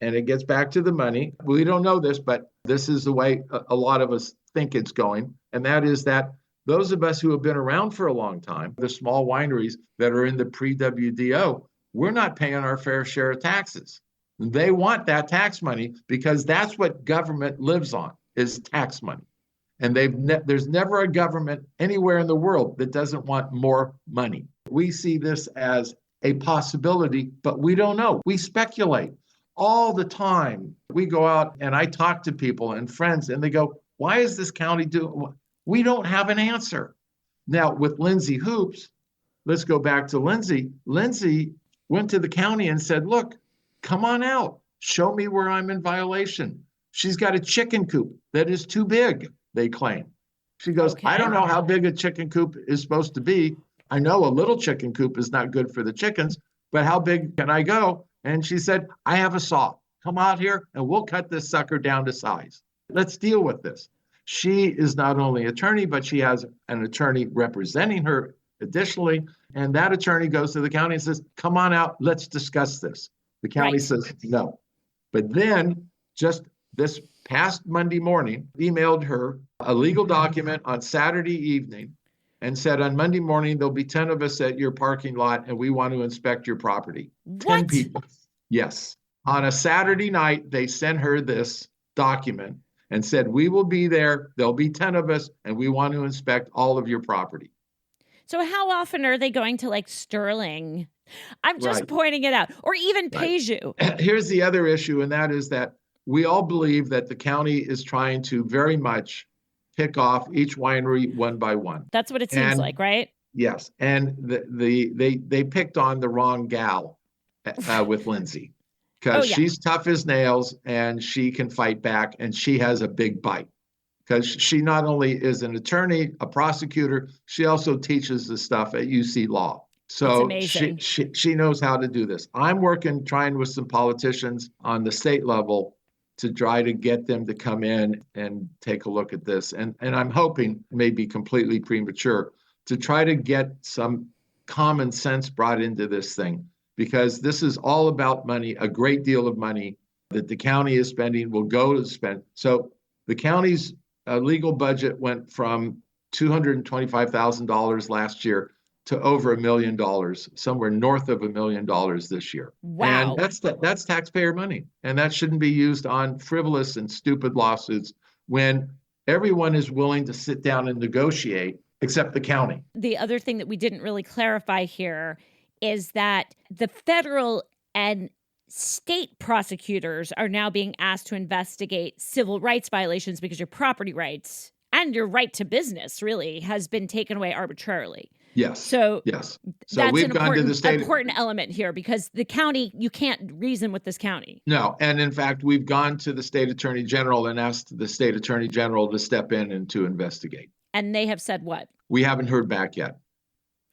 [SPEAKER 3] And it gets back to the money. We don't know this, but this is the way a lot of us think it's going. And that is that those of us who have been around for a long time, the small wineries that are in the pre-WDO, we're not paying our fair share of taxes. They want that tax money because that's what government lives on, is tax money. And there's never a government anywhere in the world that doesn't want more money. We see this as a possibility, but we don't know. We speculate all the time. We go out and I talk to people and friends and they go, why is this county doing? We don't have an answer. Now with Lindsay Hoops, let's go back to Lindsay. Lindsay went to the county and said, look, come on out. Show me where I'm in violation. She's got a chicken coop that is too big, they claim. She goes, I don't know how big a chicken coop is supposed to be. I know a little chicken coop is not good for the chickens, but how big can I go? And she said, I have a saw. Come out here and we'll cut this sucker down to size. Let's deal with this. She is not only attorney, but she has an attorney representing her additionally. And that attorney goes to the county and says, come on out, let's discuss this. The county says no. But then just this past Monday morning, emailed her a legal document on Saturday evening and said on Monday morning, there'll be 10 of us at your parking lot and we want to inspect your property.
[SPEAKER 1] What?
[SPEAKER 3] 10 people. Yes. On a Saturday night, they sent her this document and said, we will be there. There'll be 10 of us and we want to inspect all of your property.
[SPEAKER 1] So how often are they going to like Sterling? I'm just pointing it out. Or even Peju.
[SPEAKER 3] Here's the other issue, and that is that we all believe that the county is trying to very much pick off each winery one by one.
[SPEAKER 1] That's what it seems like, right?
[SPEAKER 3] Yes. And they picked on the wrong gal with Lindsay because she's tough as nails and she can fight back and she has a big bite because she not only is an attorney, a prosecutor, she also teaches the stuff at UC Law. So she knows how to do this. I'm trying with some politicians on the state level to try to get them to come in and take a look at this. And I'm hoping, maybe completely premature, to try to get some common sense brought into this thing, because this is all about money, a great deal of money that the county is spending will go to spend. So the county's legal budget went from $225,000 last year to over $1 million, somewhere north of $1 million this year.
[SPEAKER 1] Wow.
[SPEAKER 3] And that's taxpayer money. And that shouldn't be used on frivolous and stupid lawsuits when everyone is willing to sit down and negotiate, except the county.
[SPEAKER 1] The other thing that we didn't really clarify here is that the federal and state prosecutors are now being asked to investigate civil rights violations because your property rights and your right to business really has been taken away arbitrarily.
[SPEAKER 3] Yes.
[SPEAKER 1] So
[SPEAKER 3] that's
[SPEAKER 1] we've gone to the state. Important element here, because the county, you can't reason with this county.
[SPEAKER 3] No. And in fact, we've gone to the state attorney general and asked the state attorney general to step in and to investigate.
[SPEAKER 1] And they have said what?
[SPEAKER 3] We haven't heard back yet.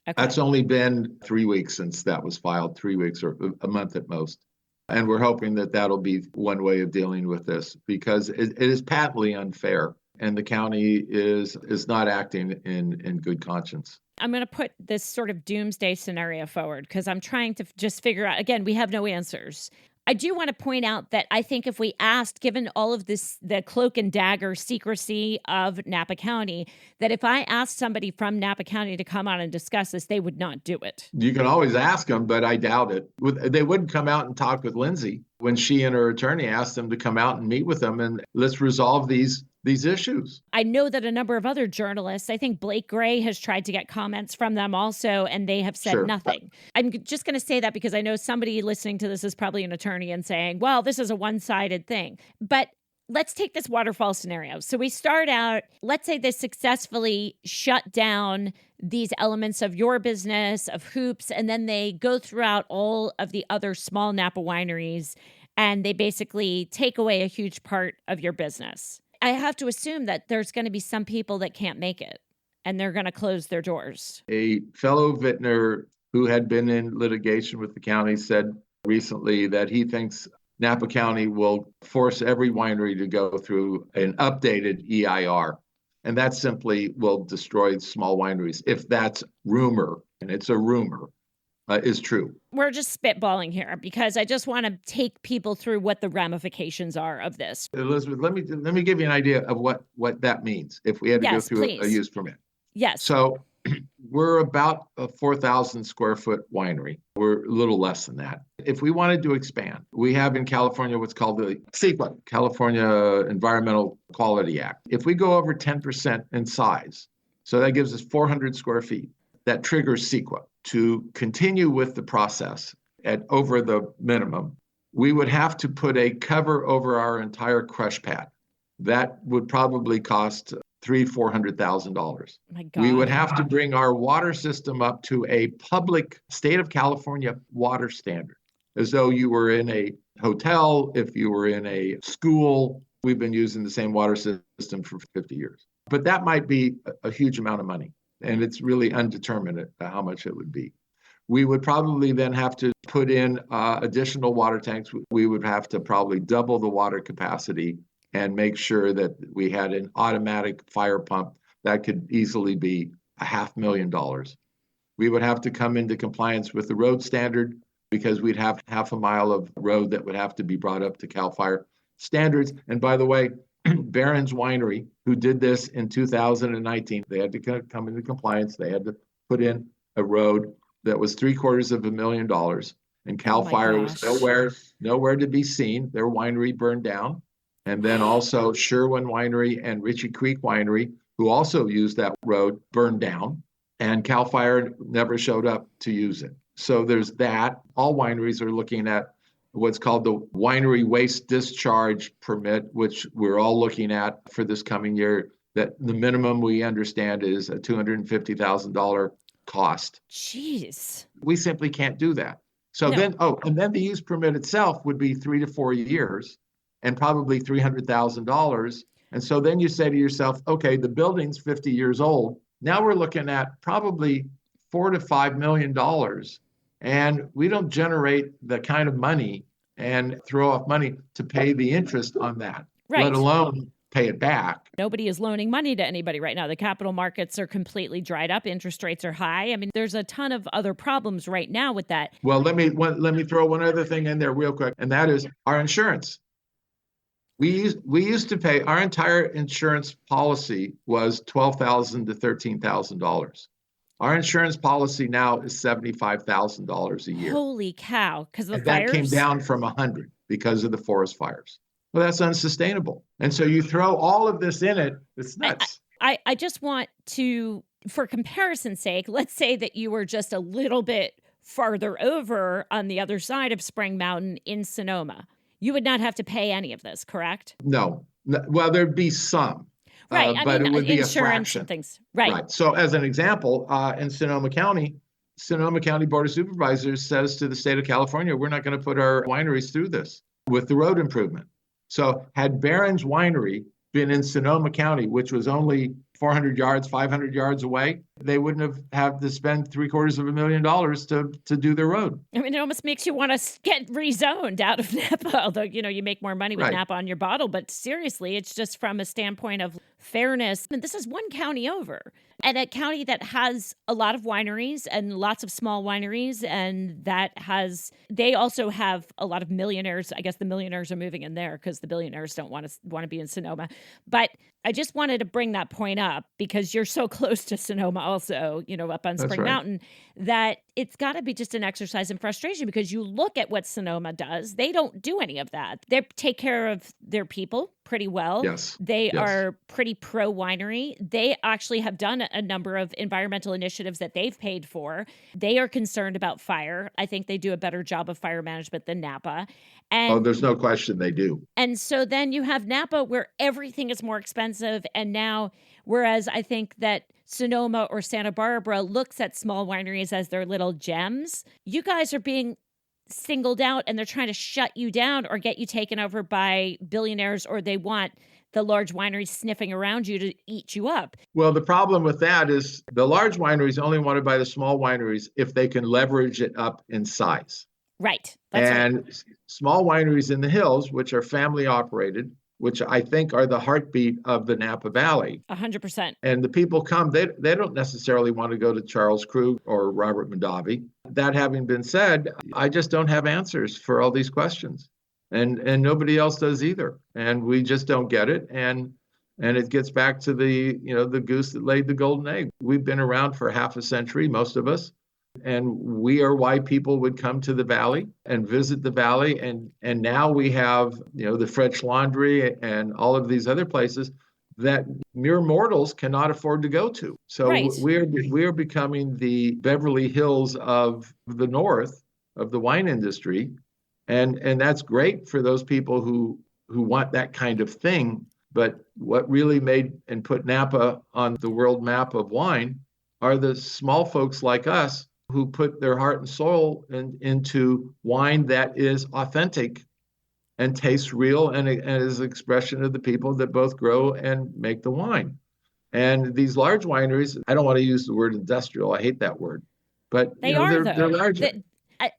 [SPEAKER 1] Okay.
[SPEAKER 3] That's only been 3 weeks since that was filed, 3 weeks or a month at most. And we're hoping that that'll be one way of dealing with this, because it is patently unfair. And the county is not acting in good conscience.
[SPEAKER 1] I'm going to put this sort of doomsday scenario forward because I'm trying to just figure out, again, we have no answers. I do want to point out that I think if we asked, given all of this, the cloak and dagger secrecy of Napa County, that if I asked somebody from Napa County to come on and discuss this, they would not do it.
[SPEAKER 3] You can always ask them, but I doubt it. They wouldn't come out and talk with Lindsay when she and her attorney asked them to come out and meet with them and let's resolve these issues.
[SPEAKER 1] I know that a number of other journalists, I think Blake Gray has tried to get comments from them also, and they have said nothing. I'm just going to say that because I know somebody listening to this is probably an attorney and saying, well, this is a one-sided thing. But let's take this waterfall scenario. So we start out, let's say they successfully shut down these elements of your business, of Hoops, and then they go throughout all of the other small Napa wineries, and they basically take away a huge part of your business. I have to assume that there's going to be some people that can't make it and they're going to close their doors.
[SPEAKER 3] A fellow vintner who had been in litigation with the county said recently that he thinks Napa County will force every winery to go through an updated EIR. And that simply will destroy small wineries. If that's rumor, and it's a rumor, is true.
[SPEAKER 1] We're just spitballing here because I just want to take people through what the ramifications are of this.
[SPEAKER 3] Elizabeth, let me give you an idea of what that means if we had to go through a use permit.
[SPEAKER 1] Yes.
[SPEAKER 3] So We're about a 4,000 square foot winery. We're a little less than that. If we wanted to expand, we have in California what's called the CEQA, California Environmental Quality Act. If we go over 10% in size, so that gives us 400 square feet, that triggers CEQA. To continue with the process at over the minimum, we would have to put a cover over our entire crush pad. That would probably cost $400,000.
[SPEAKER 1] My God.
[SPEAKER 3] We would have to bring our water system up to a public state of California water standard, as though you were in a hotel, if you were in a school. We've been using the same water system for 50 years. But that might be a huge amount of money, and it's really undetermined how much it would be. We would probably then have to put in additional water tanks. We would have to probably double the water capacity and make sure that we had an automatic fire pump that could easily be $500,000. We would have to come into compliance with the road standard because we'd have half a mile of road that would have to be brought up to CAL FIRE standards. And by the way, Barron's Winery, who did this in 2019, they had to come into compliance. They had to put in a road that was $750,000, and CAL FIRE was nowhere to be seen. Their winery burned down. And then also Sherwin Winery and Ritchie Creek Winery, who also used that road, burned down, and CAL FIRE never showed up to use it. So there's that. All wineries are looking at what's called the Winery Waste Discharge Permit, which we're all looking at for this coming year, that the minimum we understand is a $250,000 cost.
[SPEAKER 1] Jeez.
[SPEAKER 3] We simply can't do that. So then the use permit itself would be 3 to 4 years and probably $300,000. And so then you say to yourself, okay, the building's 50 years old. Now we're looking at probably $4 to $5 million. And we don't generate the kind of money and throw off money to pay the interest on that, let alone pay it back.
[SPEAKER 1] Nobody is loaning money to anybody right now. The capital markets are completely dried up. Interest rates are high. I mean, there's a ton of other problems right now with that.
[SPEAKER 3] Well, let me throw one other thing in there real quick, and that is our insurance. We used to pay, our entire insurance policy was $12,000 to $13,000. Our insurance policy now is $75,000 a year.
[SPEAKER 1] Holy cow! Because the fires?
[SPEAKER 3] That came down from 100 because of the forest fires. Well, that's unsustainable. And so you throw all of this in it, it's nuts.
[SPEAKER 1] I just want to, for comparison's sake, let's say that you were just a little bit farther over on the other side of Spring Mountain in Sonoma. You would not have to pay any of this, correct?
[SPEAKER 3] No. Well, there'd be some.
[SPEAKER 1] Right.
[SPEAKER 3] But it would be
[SPEAKER 1] insurance
[SPEAKER 3] a fraction.
[SPEAKER 1] And things. Right.
[SPEAKER 3] So as an example, in Sonoma County Board of Supervisors says to the state of California, we're not going to put our wineries through this with the road improvement. So had Barron's Winery been in Sonoma County, which was only 400 yards, 500 yards away, they wouldn't have had to spend $750,000 to do their road.
[SPEAKER 1] I mean, it almost makes you want to get rezoned out of Napa, although, you make more money with Napa on your bottle. But seriously, it's just from a standpoint of fairness. And this is one county over, and a county that has a lot of wineries and lots of small wineries. And they also have a lot of millionaires. I guess the millionaires are moving in there because the billionaires don't want to be in Sonoma. But I just wanted to bring that point up because you're so close to Sonoma also, up on Spring Mountain, that it's got to be just an exercise in frustration because you look at what Sonoma does. They don't do any of that. They take care of their people pretty well.
[SPEAKER 3] Yes.
[SPEAKER 1] They are pretty pro winery. They actually have done a number of environmental initiatives that they've paid for. They are concerned about fire. I think they do a better job of fire management than Napa. And
[SPEAKER 3] there's no question they do.
[SPEAKER 1] And so then you have Napa where everything is more expensive. And now, whereas I think that Sonoma or Santa Barbara looks at small wineries as their little gems, you guys are being singled out and they're trying to shut you down or get you taken over by billionaires, or they want the large wineries sniffing around you to eat you up.
[SPEAKER 3] Well, the problem with that is the large wineries only want to buy the small wineries if they can leverage it up in size.
[SPEAKER 1] Right.
[SPEAKER 3] That's small wineries in the hills, which are family operated, which I think are the heartbeat of the Napa Valley.
[SPEAKER 1] 100%. And
[SPEAKER 3] the people come, they don't necessarily want to go to Charles Krug or Robert Mondavi. That having been said, I just don't have answers for all these questions. And nobody else does either. And we just don't get it. And And it gets back to the goose that laid the golden egg. We've been around for half a century, most of us. And we are why people would come to the valley and visit the valley. And now we have, the French Laundry and all of these other places that mere mortals cannot afford to go to. So
[SPEAKER 1] Right.
[SPEAKER 3] we are becoming the Beverly Hills of the North, of the wine industry. And that's great for those people who want that kind of thing. But what really made and put Napa on the world map of wine are the small folks like us who put their heart and soul into wine that is authentic and tastes real and is an expression of the people that both grow and make the wine. And these large wineries, I don't want to use the word industrial. I hate that word. But they're larger.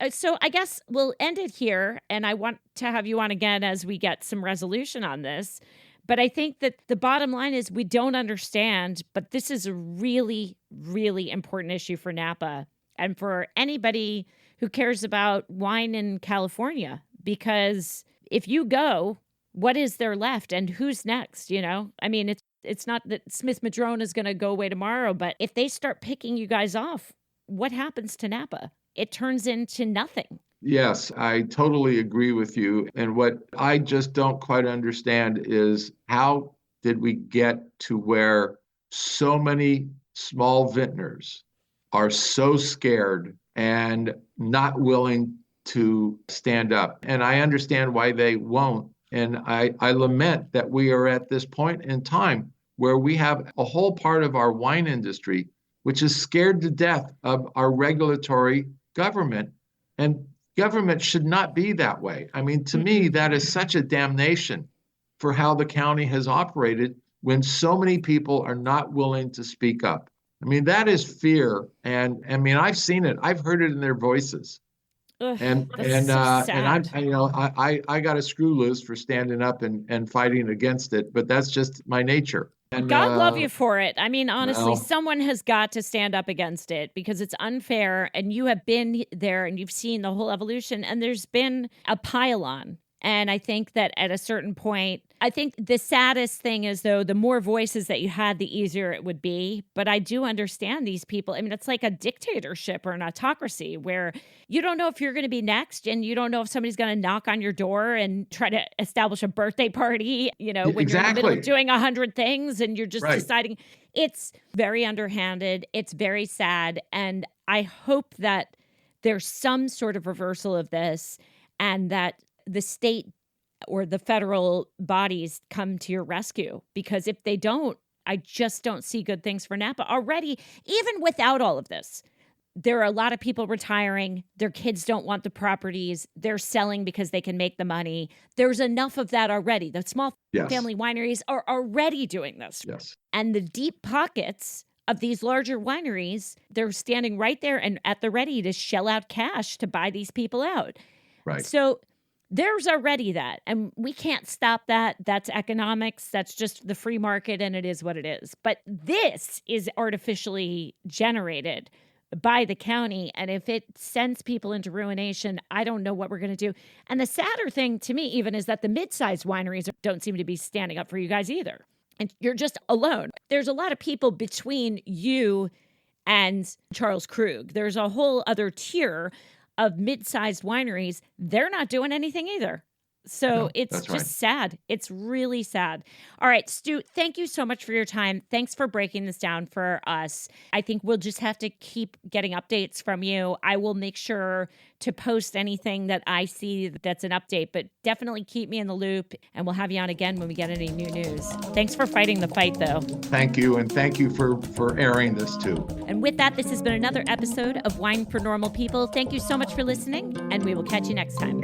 [SPEAKER 1] So I guess we'll end it here, and I want to have you on again as we get some resolution on this. But I think that the bottom line is we don't understand, but this is a really, really important issue for Napa and for anybody who cares about wine in California. Because if you go, what is there left and who's next? I mean, it's not that Smith-Madrone is going to go away tomorrow, but if they start picking you guys off, what happens to Napa? It turns into nothing.
[SPEAKER 3] Yes, I totally agree with you. And what I just don't quite understand is how did we get to where so many small vintners are so scared and not willing to stand up? And I understand why they won't. And I lament that we are at this point in time where we have a whole part of our wine industry which is scared to death of our regulatory government. And government should not be that way. I mean, to me, that is such a damnation for how the county has operated when so many people are not willing to speak up. I mean, that is fear. And I mean, I've seen it. I've heard it in their voices.
[SPEAKER 1] Ugh,
[SPEAKER 3] and I got a screw loose for standing up and fighting against it, but that's just my nature. And
[SPEAKER 1] God love you for it. I mean, honestly,
[SPEAKER 3] well,
[SPEAKER 1] someone has got to stand up against it because it's unfair. And you have been there and you've seen the whole evolution, and there's been a pile-on. And I think that at a certain point, I think the saddest thing is, though, the more voices that you had, the easier it would be. But I do understand these people. I mean, it's like a dictatorship or an autocracy where you don't know if you're going to be next, and you don't know if somebody's going to knock on your door and try to establish a birthday party, when you're in the middle of doing 100 things and you're just deciding. It's very underhanded. It's very sad. And I hope that there's some sort of reversal of this and that the state or the federal bodies come to your rescue, because if they don't, I just don't see good things for Napa already. Even without all of this, there are a lot of people retiring. Their kids don't want the properties. They're selling because they can make the money. There's enough of that already. The small family wineries are already doing this.
[SPEAKER 3] Yes.
[SPEAKER 1] And the deep pockets of these larger wineries, they're standing right there and at the ready to shell out cash to buy these people out.
[SPEAKER 3] Right.
[SPEAKER 1] So there's already that, and we can't stop that. That's economics. That's just the free market, and it is what it is. But this is artificially generated by the county, and if it sends people into ruination, I don't know what we're going to do. And the sadder thing to me even is that the mid-sized wineries don't seem to be standing up for you guys either. And you're just alone. There's a lot of people between you and Charles Krug. There's a whole other tier of mid-sized wineries. They're not doing anything either. So it's just sad. It's really sad. All right, Stu, thank you so much for your time. Thanks for breaking this down for us. I think we'll just have to keep getting updates from you. I will make sure to post anything that I see that's an update, but definitely keep me in the loop, and we'll have you on again when we get any new news. Thanks for fighting the fight, though.
[SPEAKER 3] Thank you, and thank you for airing this too.
[SPEAKER 1] And with that, this has been another episode of Wine for Normal People. Thank you so much for listening, and we will catch you next time.